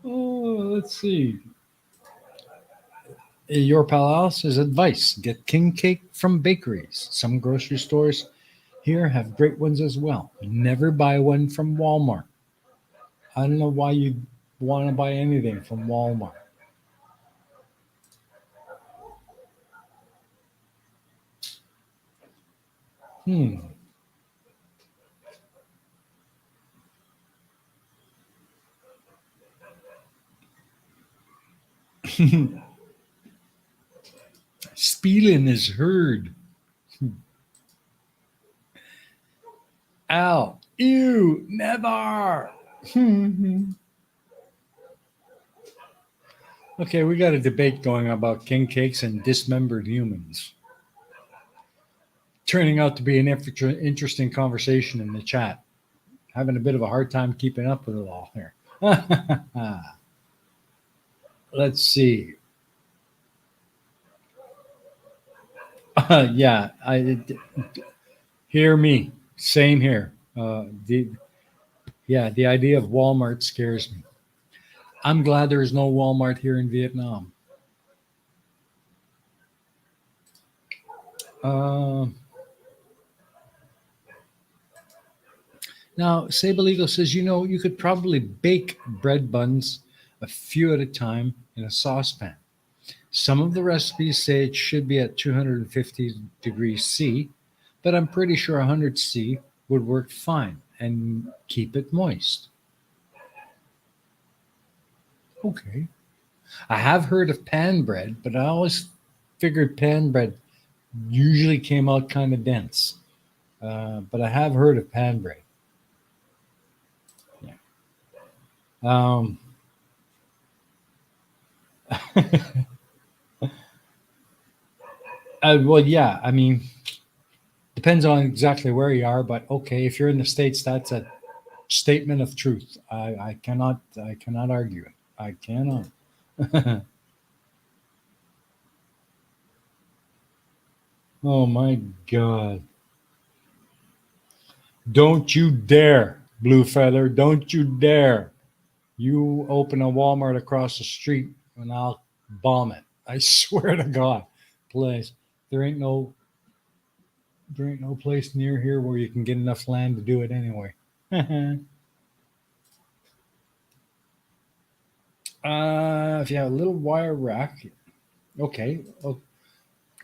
Oh, let's see. Your pal Alice says advice: get king cake from bakeries. Some grocery stores here have great ones as well. Never buy one from Walmart. I don't know why you want to buy anything from Walmart. Hmm. Spielen is heard. Al. Ew. Never. Okay, we got a debate going about king cakes and dismembered humans. Turning out to be an interesting conversation in the chat. Having a bit of a hard time keeping up with it all here. Let's see. Yeah, hear me. Same here. The idea of Walmart scares me. I'm glad there is no Walmart here in Vietnam. Uh, Now, Sable Eagle says, you could probably bake bread buns a few at a time in a saucepan. Some of the recipes say it should be at 250 degrees C, but I'm pretty sure 100 C would work fine and keep it moist. Okay. I have heard of pan bread, but I always figured pan bread usually came out kind of dense. But I have heard of pan bread. Yeah. Um, well, yeah. I mean, depends on exactly where you are, but okay, if you're in the States, that's a statement of truth. I cannot argue it. I cannot. Oh my God. Don't you dare, Blue Feather. Don't you dare. You open a Walmart across the street and I'll bomb it. I swear to God. Please. There ain't no there ain't no place near here where you can get enough land to do it anyway. If you have a little wire rack, okay.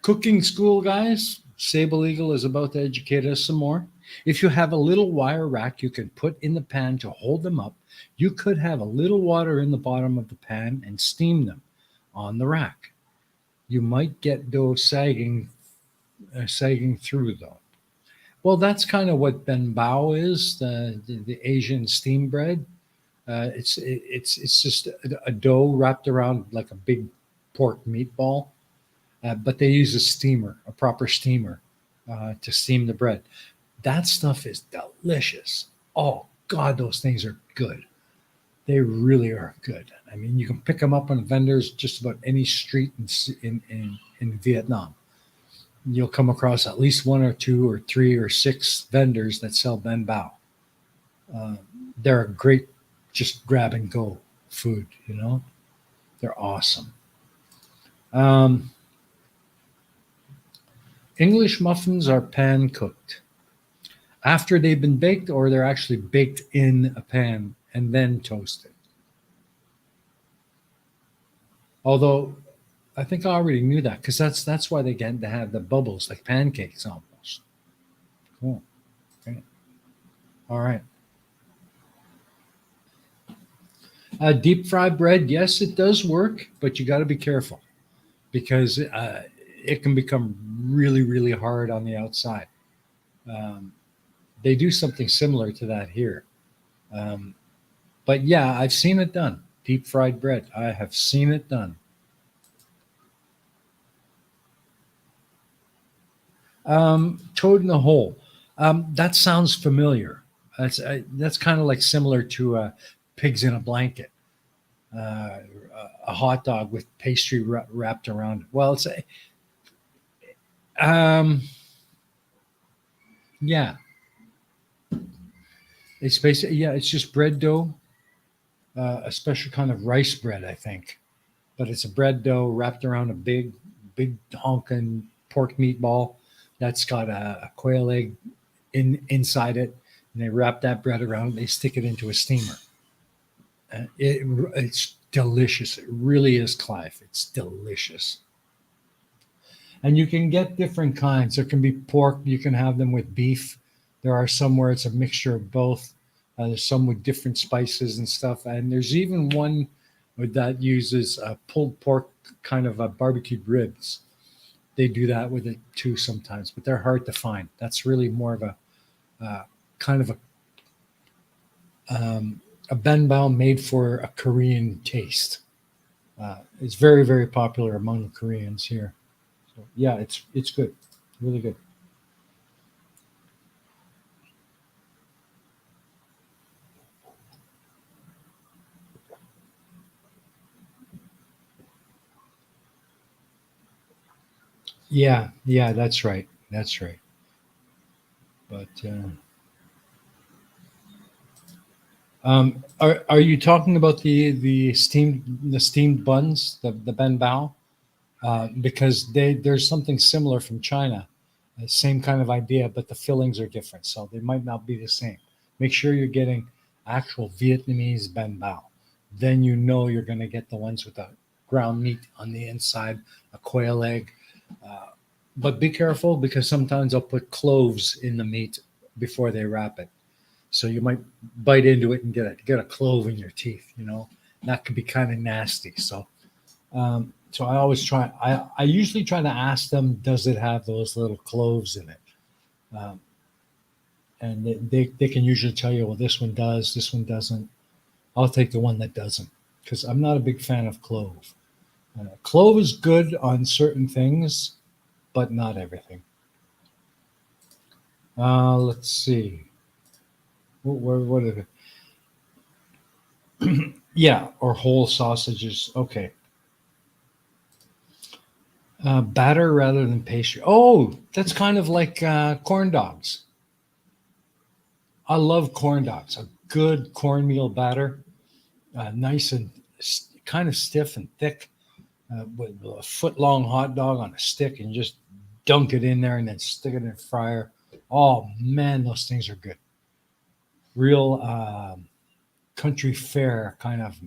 Cooking school, guys. Sable Eagle is about to educate us some more. If you have a little wire rack you can put in the pan to hold them up, you could have a little water in the bottom of the pan and steam them on the rack. You might get dough sagging through though. Well, that's kind of what ben bao is, the Asian steam bread. It's just a dough wrapped around like a big pork meatball, but they use a steamer, a proper steamer, to steam the bread. That stuff is delicious. Oh God, those things are good. They really are good. I mean, you can pick them up on vendors just about any street in Vietnam. You'll come across at least one or two or three or six vendors that sell ben bao. Uh, they're a great, just grab and go food. They're awesome. Um, English muffins are pan cooked after they've been baked, or they're actually baked in a pan and then toasted. Although I think I already knew that because that's why they get to have the bubbles like pancakes almost. Cool. Okay. All right. Deep fried bread, yes, it does work, but you got to be careful because it can become really, really hard on the outside. Um, they do something similar to that here. Um, but yeah, I've seen it done. Deep fried bread. I have seen it done. Toad in the hole. That sounds familiar. That's kind of like similar to pigs in a blanket, uh, a hot dog with pastry wrapped around it. Well, um, yeah, it's basically yeah, it's just bread dough, a special kind of rice bread, I think. But it's a bread dough wrapped around a big honking pork meatball that's got a quail egg inside it, and they wrap that bread around. They stick it into a steamer. It's delicious. It really is, Clive. It's delicious. And you can get different kinds. There can be pork. You can have them with beef. There are some where it's a mixture of both. There's some with different spices and stuff. And there's even one that uses pulled pork, kind of barbecued ribs. They do that with it too sometimes, but they're hard to find. That's really more of uh, kind of a ben bao made for a Korean taste. It's very very popular among the Koreans here. So yeah, it's good, really good. Yeah, yeah, that's right, that's right. But are you talking about the steamed buns, the ben bao? Because there's something similar from China, same kind of idea, but the fillings are different, so they might not be the same. Make sure you're getting actual Vietnamese ben bao. Then you know you're going to get the ones with the ground meat on the inside, a quail egg. Uh, but be careful because sometimes they'll put cloves in the meat before they wrap it. So you might bite into it and get a clove in your teeth. And that could be kind of nasty. So I always try. I usually try to ask them, does it have those little cloves in it? Um, and they can usually tell you, well, this one does, this one doesn't. I'll take the one that doesn't because I'm not a big fan of clove. Clove is good on certain things, but not everything. Let's see. What are the, yeah, or whole sausages. Okay. Batter rather than pastry. Oh, that's kind of like corn dogs. I love corn dogs. A good cornmeal batter, nice and kind of stiff and thick, with a foot long hot dog on a stick, and just dunk it in there and then stick it in the fryer. Oh man, those things are good. Real country fare kind of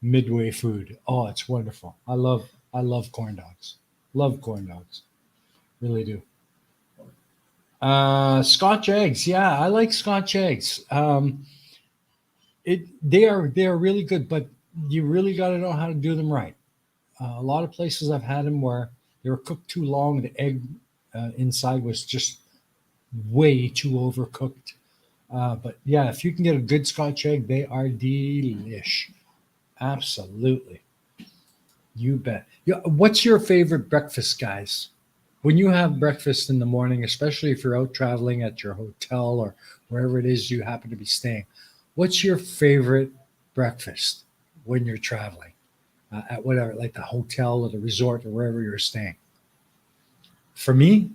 midway food. Oh, it's wonderful. I love corn dogs. Love corn dogs. Really do. Scotch eggs. Yeah, I like Scotch eggs. They are really good, but you really got to know how to do them right. A lot of places I've had them where they were cooked too long. The egg inside was just way too overcooked. But yeah, if you can get a good Scotch egg, they are delish. Absolutely, you bet. Yeah, what's your favorite breakfast, guys? When you have breakfast in the morning, especially if you're out traveling at your hotel or wherever it is you happen to be staying, what's your favorite breakfast when you're traveling at whatever, like the hotel or the resort or wherever you're staying? For me,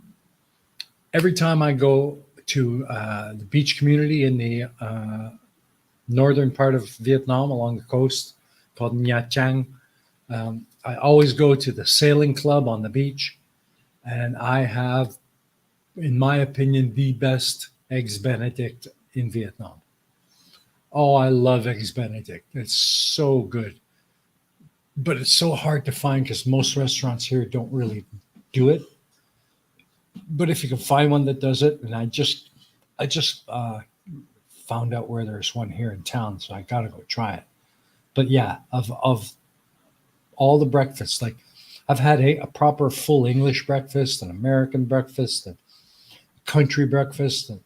every time I go to the beach community in the northern part of Vietnam along the coast called Nha Trang, I always go to the sailing club on the beach, and I have, in my opinion, the best eggs Benedict in Vietnam. Oh, I love eggs Benedict. It's so good, but it's so hard to find because most restaurants here don't really do it. But if you can find one that does it, and I just found out where there's one here in town, so I gotta go try it. But yeah, of all the breakfasts, like I've had a proper full English breakfast, an American breakfast, a country breakfast. And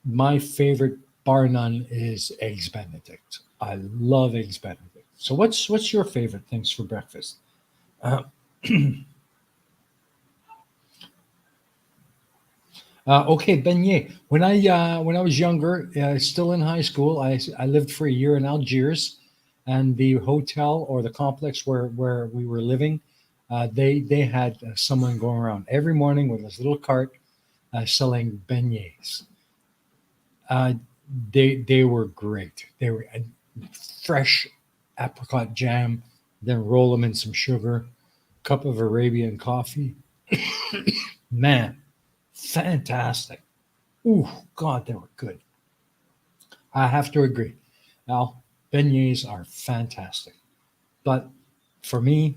my favorite, bar none, is eggs Benedict. I love eggs Benedict. So what's your favorite things for breakfast? Uh, Okay, beignet. When I was younger, still in high school, I lived for a year in Algiers, and the hotel or the complex where we were living, they had someone going around every morning with this little cart selling beignets. Uh, they were great. They were fresh apricot jam, then roll them in some sugar, cup of Arabian coffee. Man, fantastic. Ooh, God, they were good. I have to agree. Now, beignets are fantastic. But for me,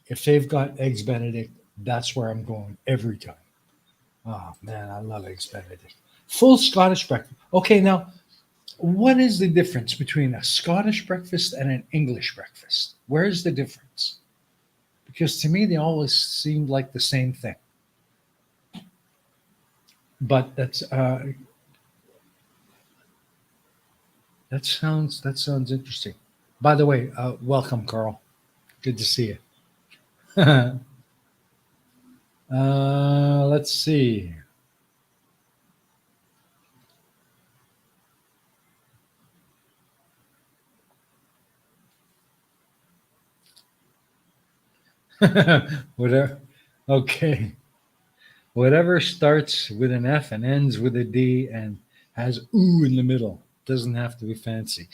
if they've got eggs Benedict, that's where I'm going every time. Oh, man, I love eggs Benedict. Full Scottish breakfast. Okay, now, what is the difference between a Scottish breakfast and an English breakfast? Where's the difference? Because to me, they always seemed like the same thing. But that sounds interesting. By the way, welcome, Carl. Good to see you. Let's see. Whatever. Okay. Whatever starts with an F and ends with a D and has ooh in the middle doesn't have to be fancy.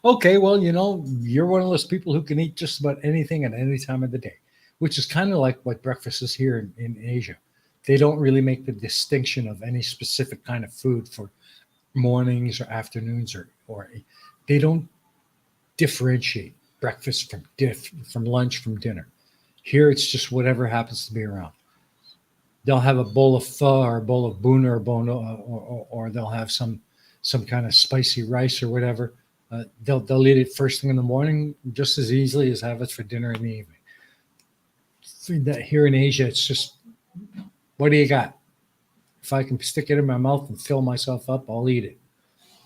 Okay, well, you're one of those people who can eat just about anything at any time of the day, which is kind of like what breakfast is here in Asia. They don't really make the distinction of any specific kind of food for mornings or afternoons or they don't differentiate breakfast from lunch from dinner. Here it's just whatever happens to be around. They'll have a bowl of pho or a bowl of buna or they'll have some kind of spicy rice or whatever. They'll eat it first thing in the morning just as easily as have it for dinner in the evening. Here in Asia, it's just what do you got? If I can stick it in my mouth and fill myself up, I'll eat it.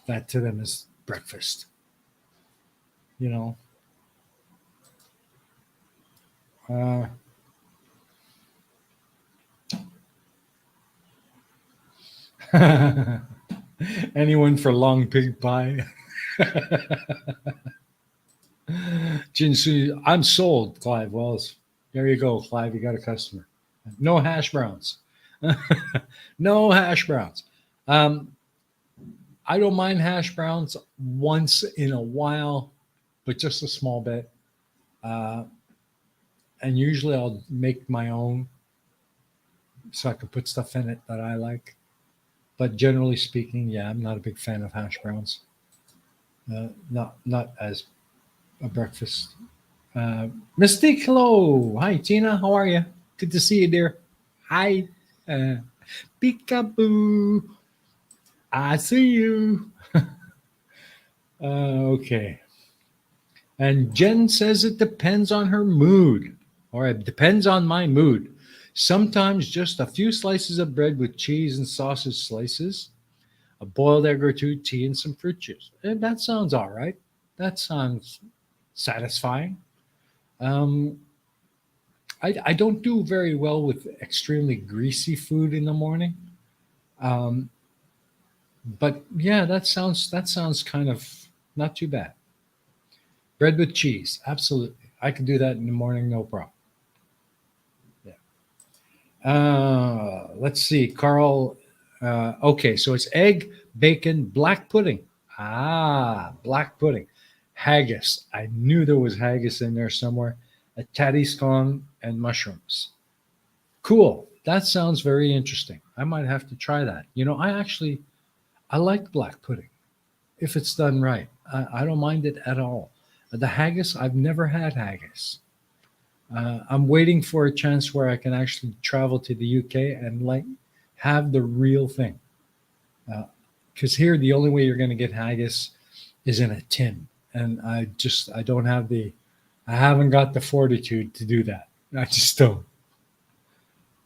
That to them is breakfast. You know, uh, anyone for long pig pie? Jinsu, I'm sold, Clive Wells. There you go, Clive. You got a customer. No hash browns. No hash browns. Um, I don't mind hash browns once in a while, but just a small bit. Uh, and usually I'll make my own so I can put stuff in it that I like. But generally speaking, yeah, I'm not a big fan of hash browns. Not as a breakfast. Uh, Mystique, hello. Hi, Tina. How are you? Good to see you, dear. Hi. Uh, Peekaboo. I see you. Okay. And Jen says it depends on her mood, or it depends on my mood. Sometimes just a few slices of bread with cheese and sausage slices, a boiled egg or two, tea, and some fruit juice. And that sounds all right. That sounds satisfying. Um, I don't do very well with extremely greasy food in the morning. Um, but yeah, that sounds kind of not too bad. Bread with cheese, absolutely. I can do that in the morning, no problem. Yeah. Let's see, Carl. Okay, so it's egg, bacon, black pudding. Ah, black pudding. Haggis. I knew there was haggis in there somewhere. A tatty scone and mushrooms. Cool. That sounds very interesting. I might have to try that. I like black pudding if it's done right. I don't mind it at all. The haggis, I've never had haggis. I'm waiting for a chance where I can actually travel to the UK and like have the real thing. Because here, the only way you're going to get haggis is in a tin, and I don't have I haven't got the fortitude to do that. I just don't.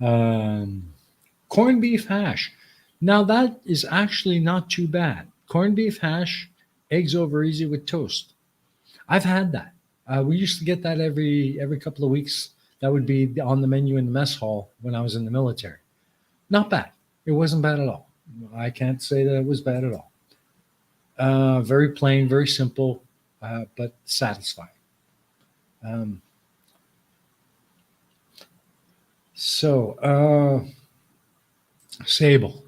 Um, Corned beef hash. Now that is actually not too bad. Corned beef hash, eggs over easy with toast. I've had that. We used to get that every couple of weeks. That would be on the menu in the mess hall when I was in the military. Not bad. It wasn't bad at all. I can't say that it was bad at all. Very plain, very simple, but satisfying. Um, so, Sable,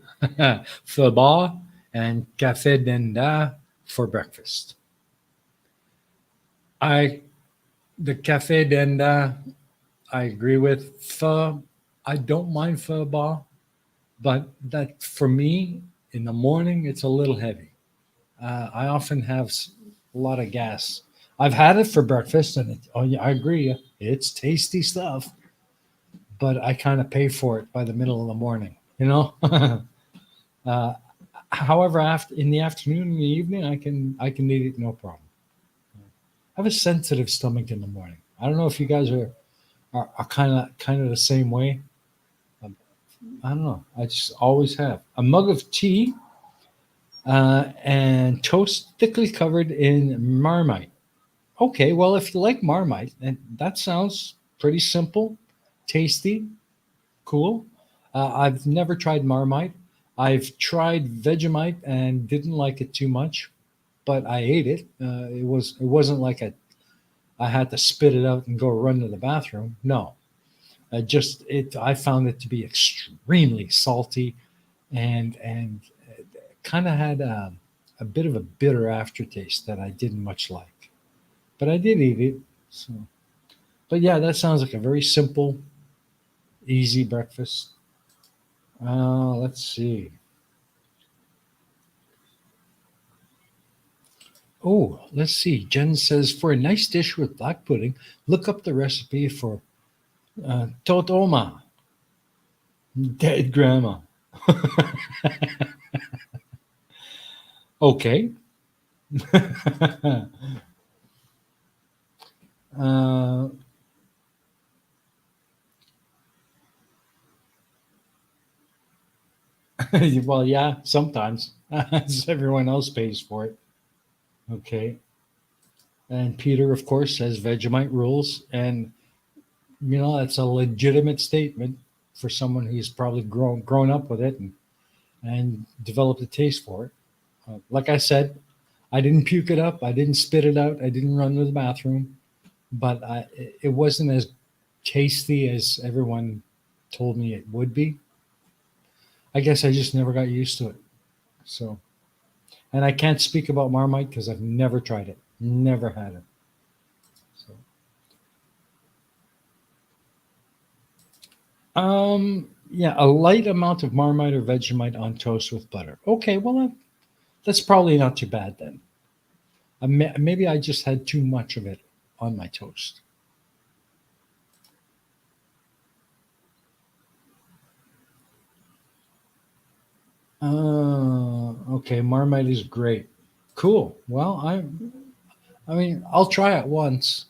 Faba and Cafe Denda for breakfast. I The Cafe Denda I agree with. Pho, I don't mind pho ba, but that for me in the morning it's a little heavy. I often have a lot of gas. I've had it for breakfast, and oh yeah, I agree, it's tasty stuff. But I kind of pay for it by the middle of the morning. uh, However, after in the afternoon and the evening, I can eat it no problem. I have a sensitive stomach in the morning. I don't know if you guys are kind of the same way. Um, I don't know. I just always have a mug of tea and toast thickly covered in Marmite. Okay, well, if you like Marmite, then that sounds pretty simple, tasty, cool. I've never tried Marmite. I've tried Vegemite and didn't like it too much, but I ate it. It wasn't like I had to spit it out and go run to the bathroom. No, just it. I found it to be extremely salty and kind of had a bit of a bitter aftertaste that I didn't much like. But I did eat it. So, but yeah, that sounds like a very simple, easy breakfast. Let's see. Oh, let's see. Jen says for a nice dish with black pudding, look up the recipe for totoma, dead grandma. Okay. uh, well, yeah, sometimes as everyone else pays for it. Okay. And Peter, of course, says Vegemite rules. And, that's a legitimate statement for someone who's probably grown up with it and developed a taste for it. Like I said, I didn't puke it up. I didn't spit it out. I didn't run to the bathroom. But it wasn't as tasty as everyone told me it would be. I guess I just never got used to it. So, and I can't speak about Marmite because I've never tried it, never had it. So, yeah, a light amount of Marmite or Vegemite on toast with butter. Okay, well, that's probably not too bad then. Maybe I just had too much of it on my toast. Okay, Marmite is great. Cool. Well, I mean, I'll try it once.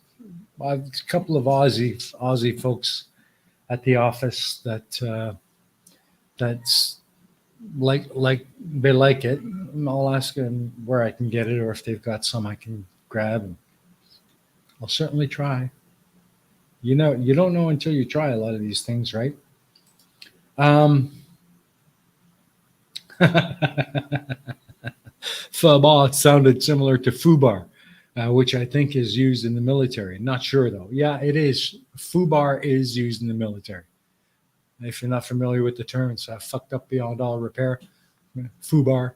I've a couple of Aussie folks at the office that's like they like it. I'll ask them where I can get it, or if they've got some I can grab, and I'll certainly try. You don't know until you try a lot of these things, right? Um, Faba sounded similar to fubar, which I think is used in the military. Not sure though. Yeah, it is. Fubar is used in the military. If you're not familiar with the term, it's fucked up beyond all repair. Fubar.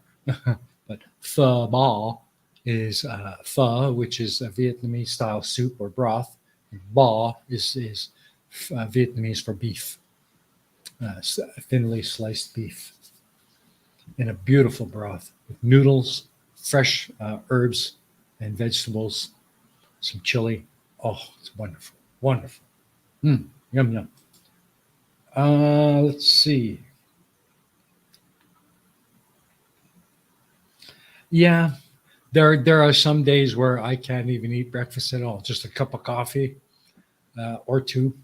But pho ba is pho, which is a Vietnamese style soup or broth. Ba is Vietnamese for beef, thinly sliced beef in a beautiful broth with noodles, fresh herbs and vegetables, some chili. Oh, it's wonderful, wonderful. Yum yum. Let's see. Yeah, there are some days where I can't even eat breakfast at all. Just a cup of coffee or two,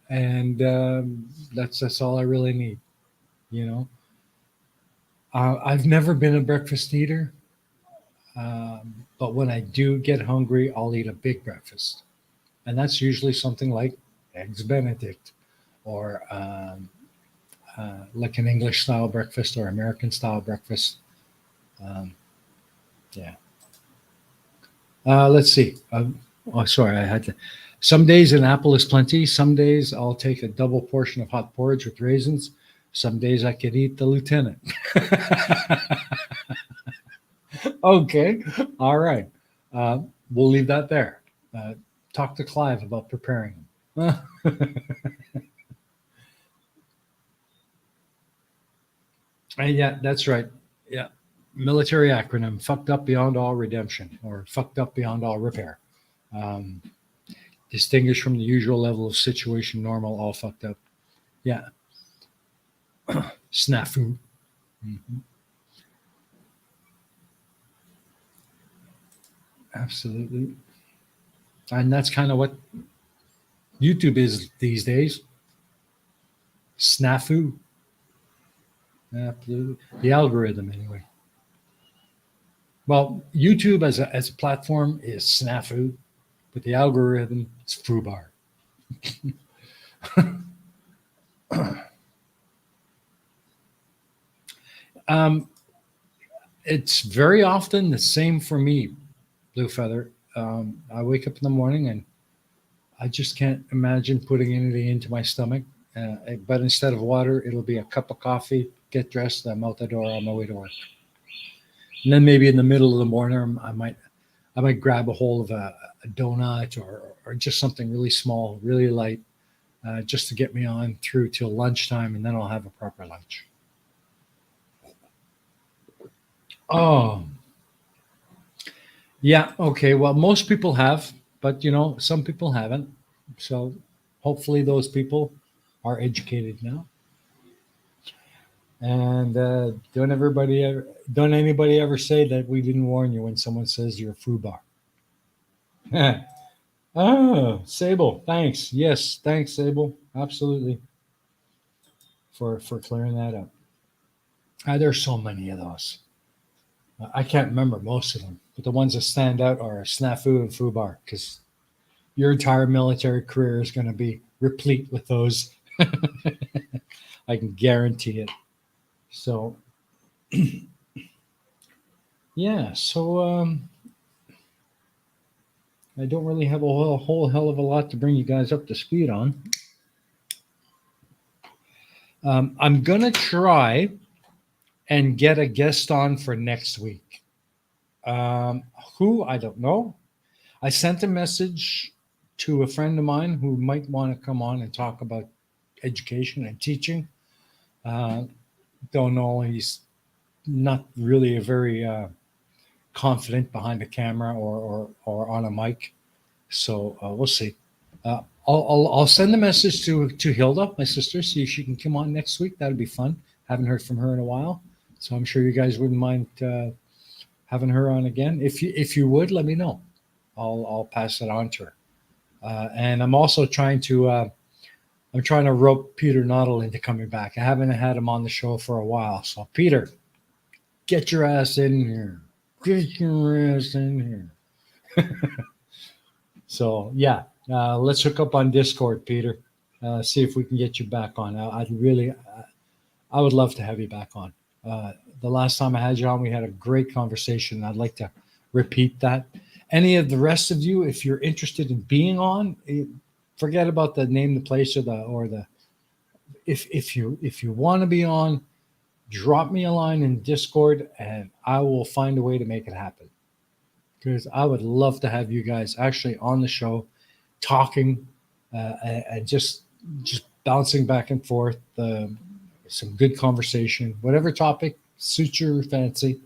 and that's all I really need. You know, I've never been a breakfast eater, but when I do get hungry, I'll eat a big breakfast, and that's usually something like eggs Benedict or like an English style breakfast or American style breakfast. Um, yeah. Let's see. Oh, sorry, I had to. Some days an apple is plenty. Some days I'll take a double portion of hot porridge with raisins. Some days I could eat the lieutenant. Okay, all right. Uh, we'll leave that there. Uh, talk to Clive about preparing them. Yeah, that's right. Yeah, military acronym: fucked up beyond all redemption, or fucked up beyond all repair. Um, distinguished from the usual level of situation normal, all fucked up. Yeah, snafu. Mhm. Absolutely. And that's kind of what YouTube is these days. Snafu. Absolutely. The algorithm, anyway. Well, YouTube as a platform is snafu, but the algorithm is foobar. Um, it's very often the same for me, Blue Feather. I wake up in the morning and I just can't imagine putting anything into my stomach. But instead of water, it'll be a cup of coffee, get dressed, I'm out the door on my way to work. And then maybe in the middle of the morning, I might grab a hold of a donut or just something really small, really light, just to get me on through till lunchtime, and then I'll have a proper lunch. Oh, yeah. Okay. Well, most people have, but some people haven't. So hopefully those people are educated now. And don't anybody ever say that we didn't warn you when someone says you're a foobar. Oh, Sable, thanks. Yes, thanks, Sable. Absolutely for clearing that up. There's so many of those. I can't remember most of them, but the ones that stand out are snafu and fubar because your entire military career is going to be replete with those. I can guarantee it. So yeah, so I don't really have a whole hell of a lot to bring you guys up to speed on. I'm gonna try and get a guest on for next week. Um, who I don't know. I sent a message to a friend of mine who might want to come on and talk about education and teaching. Uh, don't know. He's not really a very confident behind a camera or on a mic. So we'll see. I'll send a message to Hilda, my sister, see if she can come on next week. That'd be fun. Haven't heard from her in a while, so I'm sure you guys wouldn't mind having her on again. If you would, let me know. I'll pass it on to her. And I'm trying to rope Peter Noddle into coming back. I haven't had him on the show for a while, so Peter, get your ass in here. Get your ass in here. So yeah, let's hook up on Discord, Peter. See if we can get you back on. I would love to have you back on. The last time I had you on, we had a great conversation. I'd like to repeat that. Any of the rest of you, if you're interested in being on, forget about the name, the place, or the. If you want to be on, drop me a line in Discord, and I will find a way to make it happen. Because I would love to have you guys actually on the show, talking, and just bouncing back and forth. Some good conversation, whatever topic suits your fancy.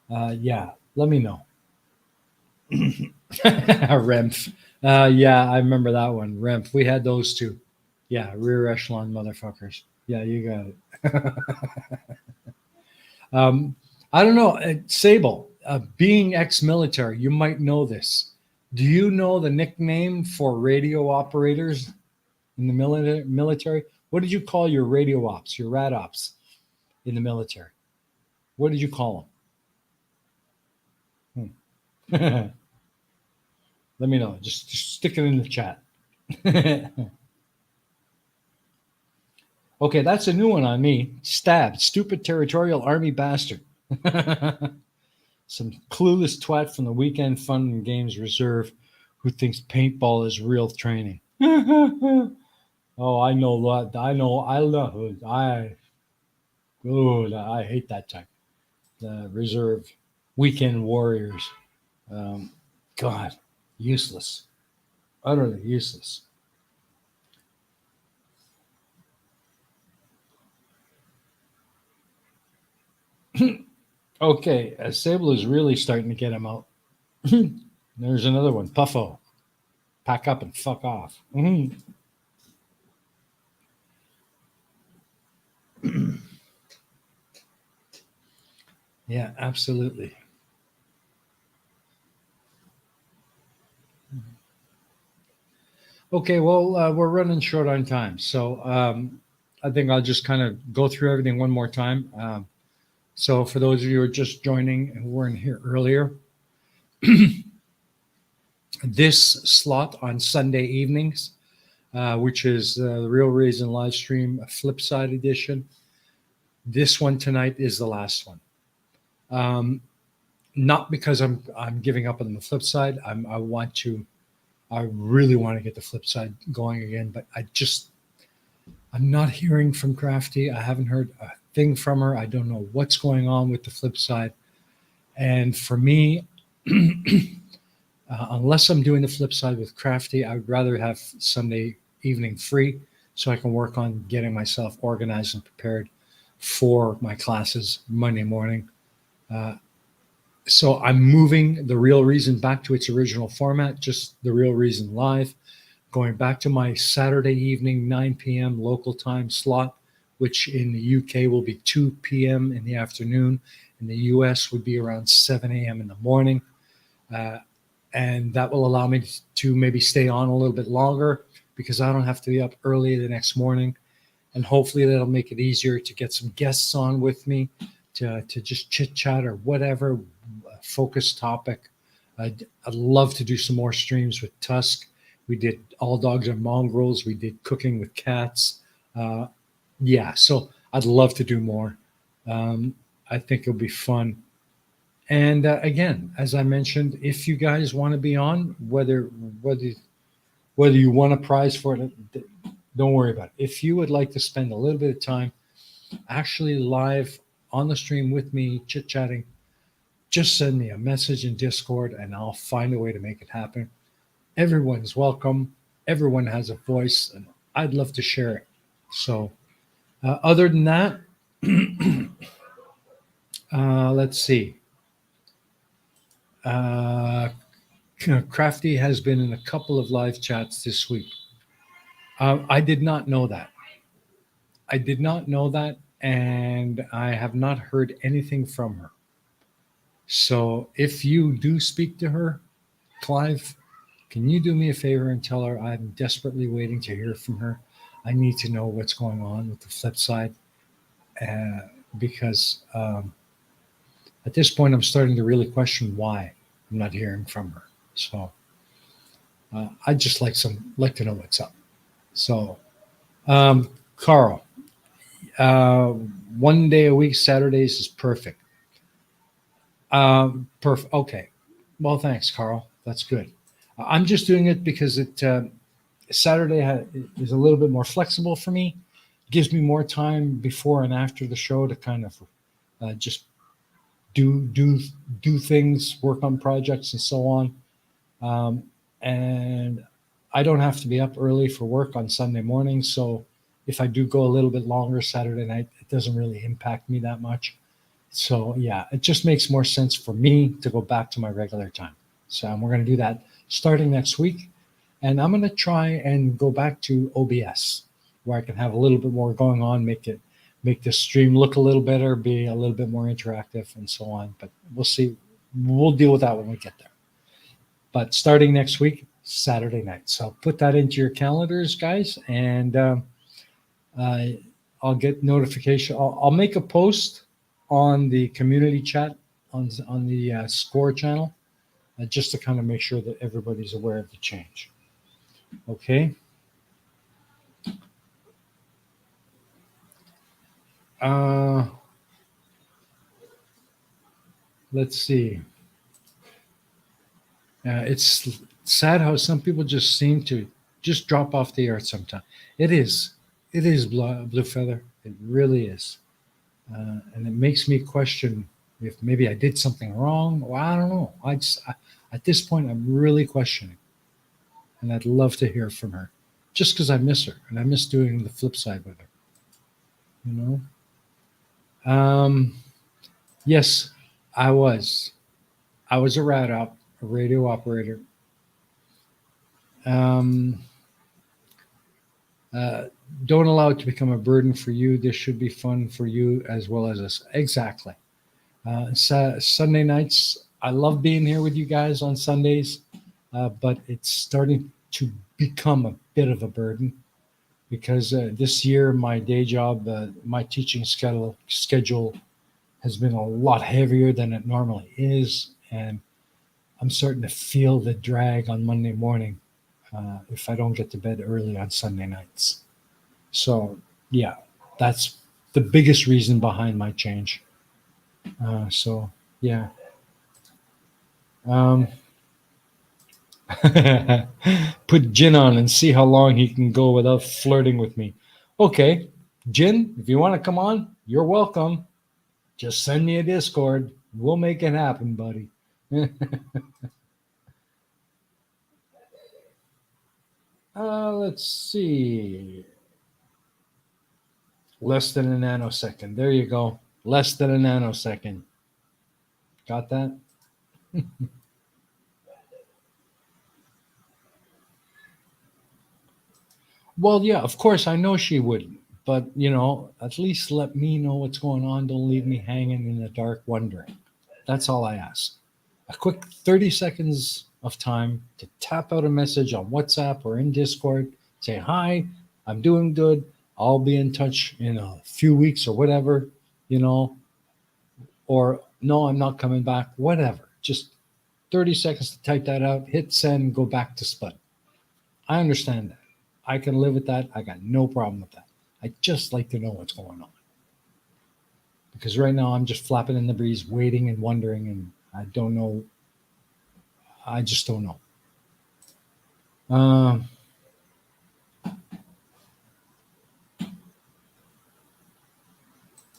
Yeah, let me know. Remph. Yeah, I remember that one. Remph. We had those two. Yeah, rear echelon motherfuckers. Yeah, you got it. I don't know. Sable, being ex military, you might know this. Do you know the nickname for radio operators in the military? What did you call your radio ops, your rad ops in the military? What did you call them? Let me know. Just stick it in the chat. Okay, that's a new one on me. Stabbed, stupid territorial army bastard. Some clueless twat from the Weekend Fun and Games Reserve who thinks paintball is real training. Oh, I know that. I know. I love. I hate that type. The reserve weekend warriors. Um, God, useless. Utterly useless. Okay, Sable is really starting to get him out. There's another one. Puffo. Pack up and fuck off. Mhm. Yeah, absolutely. Okay, well, we're running short on time. So I think I'll just kind of go through everything one more time. So for those of you who are just joining and weren't here earlier, this slot on Sunday evenings, which is the Real Reason live stream flip side edition, this one tonight is the last one. Um, Not because I'm giving up on the flip side. I really want to get the flip side going again, but I'm not hearing from Crafty. I haven't heard a thing from her. I don't know what's going on with the flip side. And for me, unless I'm doing the flip side with Crafty, I would rather have Sunday evening free so I can work on getting myself organized and prepared for my classes Monday morning. Uh, so I'm moving the Real Reason back to its original format, just the Real Reason live, going back to my Saturday evening 9 p.m. local time slot, which in the UK will be 2 p.m. in the afternoon. In the US would be around 7 a.m. in the morning. Uh, and that will allow me to maybe stay on a little bit longer because I don't have to be up early the next morning. And hopefully that'll make it easier to get some guests on with me to just chit chat or whatever focus topic. I'd love to do some more streams with Tusk. We did All Dogs Are Mongrels. We did Cooking with Cats. Yeah, so I'd love to do more. I think it'll be fun. And again, as I mentioned, if you guys want to be on, whether you want a prize for it, don't worry about it. If you would like to spend a little bit of time actually live on the stream with me, chit chatting, just send me a message in Discord and I'll find a way to make it happen. Everyone's welcome. Everyone has a voice, and I'd love to share it. So, other than that, let's see. Uh, Crafty has been in a couple of live chats this week. I did not know that. I did not know that, and I have not heard anything from her. So if you do speak to her, Clive, can you do me a favor and tell her I'm desperately waiting to hear from her? I need to know what's going on with the flip side uh, because at this point I'm starting to really question why I'm not hearing from her. So I'd just like to know what's up. So Carl, one day a week Saturdays is perfect. Perfect. Okay. Well, thanks, Carl. That's good. I'm just doing it because it Saturday is a little bit more flexible for me. Gives me more time before and after the show to kind of just do do do things, work on projects, and so on. Um, and I don't have to be up early for work on Sunday morning, so if I do go a little bit longer Saturday night, it doesn't really impact me that much. So yeah, it just makes more sense for me to go back to my regular time. So we're going to do that starting next week, and I'm going to try and go back to OBS where I can have a little bit more going on, make the stream look a little better, be a little bit more interactive, and so on. But we'll see. We'll deal with that when we get there. But starting next week, Saturday night. So put that into your calendars, guys, and uh, I'll get notification. I'll make a post on the community chat on the Score channel, just to kind of make sure that everybody's aware of the change. Okay. Uh, let's see. It's sad how some people just seem to just drop off the earth sometimes. It is. It is blue feather. It really is. And it makes me question if maybe I did something wrong. Well, I don't know. At this point, I'm really questioning, and I'd love to hear from her, just because I miss her and I miss doing the flip side with her. You know. Yes, I was. I was a radio operator. Um, uh, don't allow it to become a burden for you. This should be fun for you as well as us. Exactly. Sunday nights, I love being here with you guys on Sundays, but it's starting to become a bit of a burden because this year my day job, my teaching schedule has been a lot heavier than it normally is, and I'm starting to feel the drag on Monday morning if I don't get to bed early on Sunday nights. So yeah, that's the biggest reason behind my change. So yeah. Um, Put Jin on and see how long he can go without flirting with me. Okay, Jin, if you want to come on, you're welcome. Just send me a Discord. We'll make it happen, buddy. Let's see. Less than a nanosecond. There you go. Less than a nanosecond. Got that? Well, yeah, of course, I know she wouldn't. But, at least let me know what's going on. Don't leave me hanging in the dark wondering. That's all I ask. A quick 30 seconds of time to tap out a message on WhatsApp or in Discord. Say, hi, I'm doing good. I'll be in touch in a few weeks or whatever, you know, or no, I'm not coming back, whatever. Just 30 seconds to type that out, hit send, go back to Spud. I understand that. I can live with that. I got no problem with that. I just like to know what's going on because right now I'm just flapping in the breeze, waiting and wondering, and I don't know. I just don't know. Um,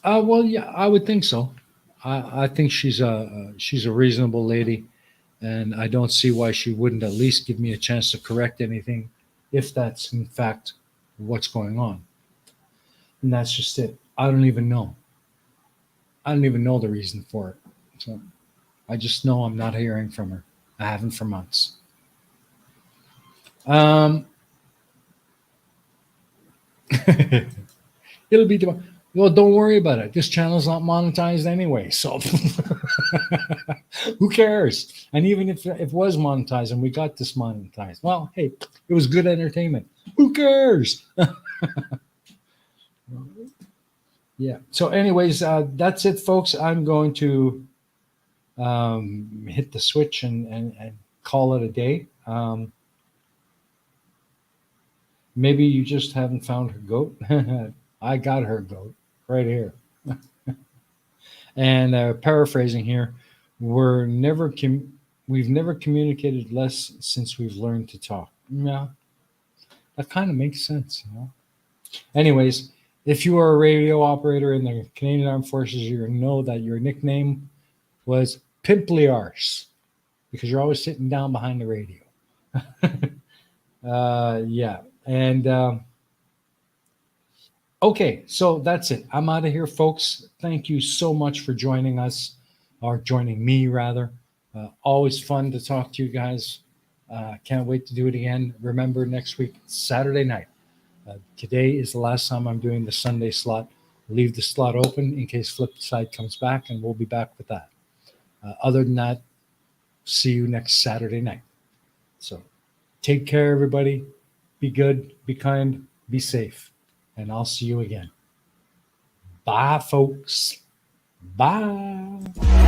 well, yeah, I would think so. I think she's a reasonable lady, and I don't see why she wouldn't at least give me a chance to correct anything, if that's in fact what's going on. And that's just it. I don't even know. I don't even know the reason for it. So I just know I'm not hearing from her. I haven't for months. Um, it'll be well. Don't worry about it. This channel's not monetized anyway, so who cares? And even if it was monetized and we got dismonetized, well, hey, it was good entertainment. Who cares? Yeah. So, anyways, that's it, folks. I'm going to hit the switch and call it a day. Maybe you just haven't found her goat. I got her goat right here. And paraphrasing here, we're never we've never communicated less since we've learned to talk. Yeah, that kind of makes sense. Anyways, if you are a radio operator in the Canadian Armed Forces, you know that your nickname was Pimply Arse because you're always sitting down behind the radio. Yeah, and okay, so that's it. I'm out of here, folks. Thank you so much for joining us, or joining me, rather. Always fun to talk to you guys. Can't wait to do it again. Remember, next week, Saturday night. Today is the last time I'm doing the Sunday slot. Leave the slot open in case Flipside comes back, and we'll be back with that. Other than that, see you next Saturday night. So take care, everybody. Be good, be kind, be safe, and I'll see you again. Bye, folks. Bye.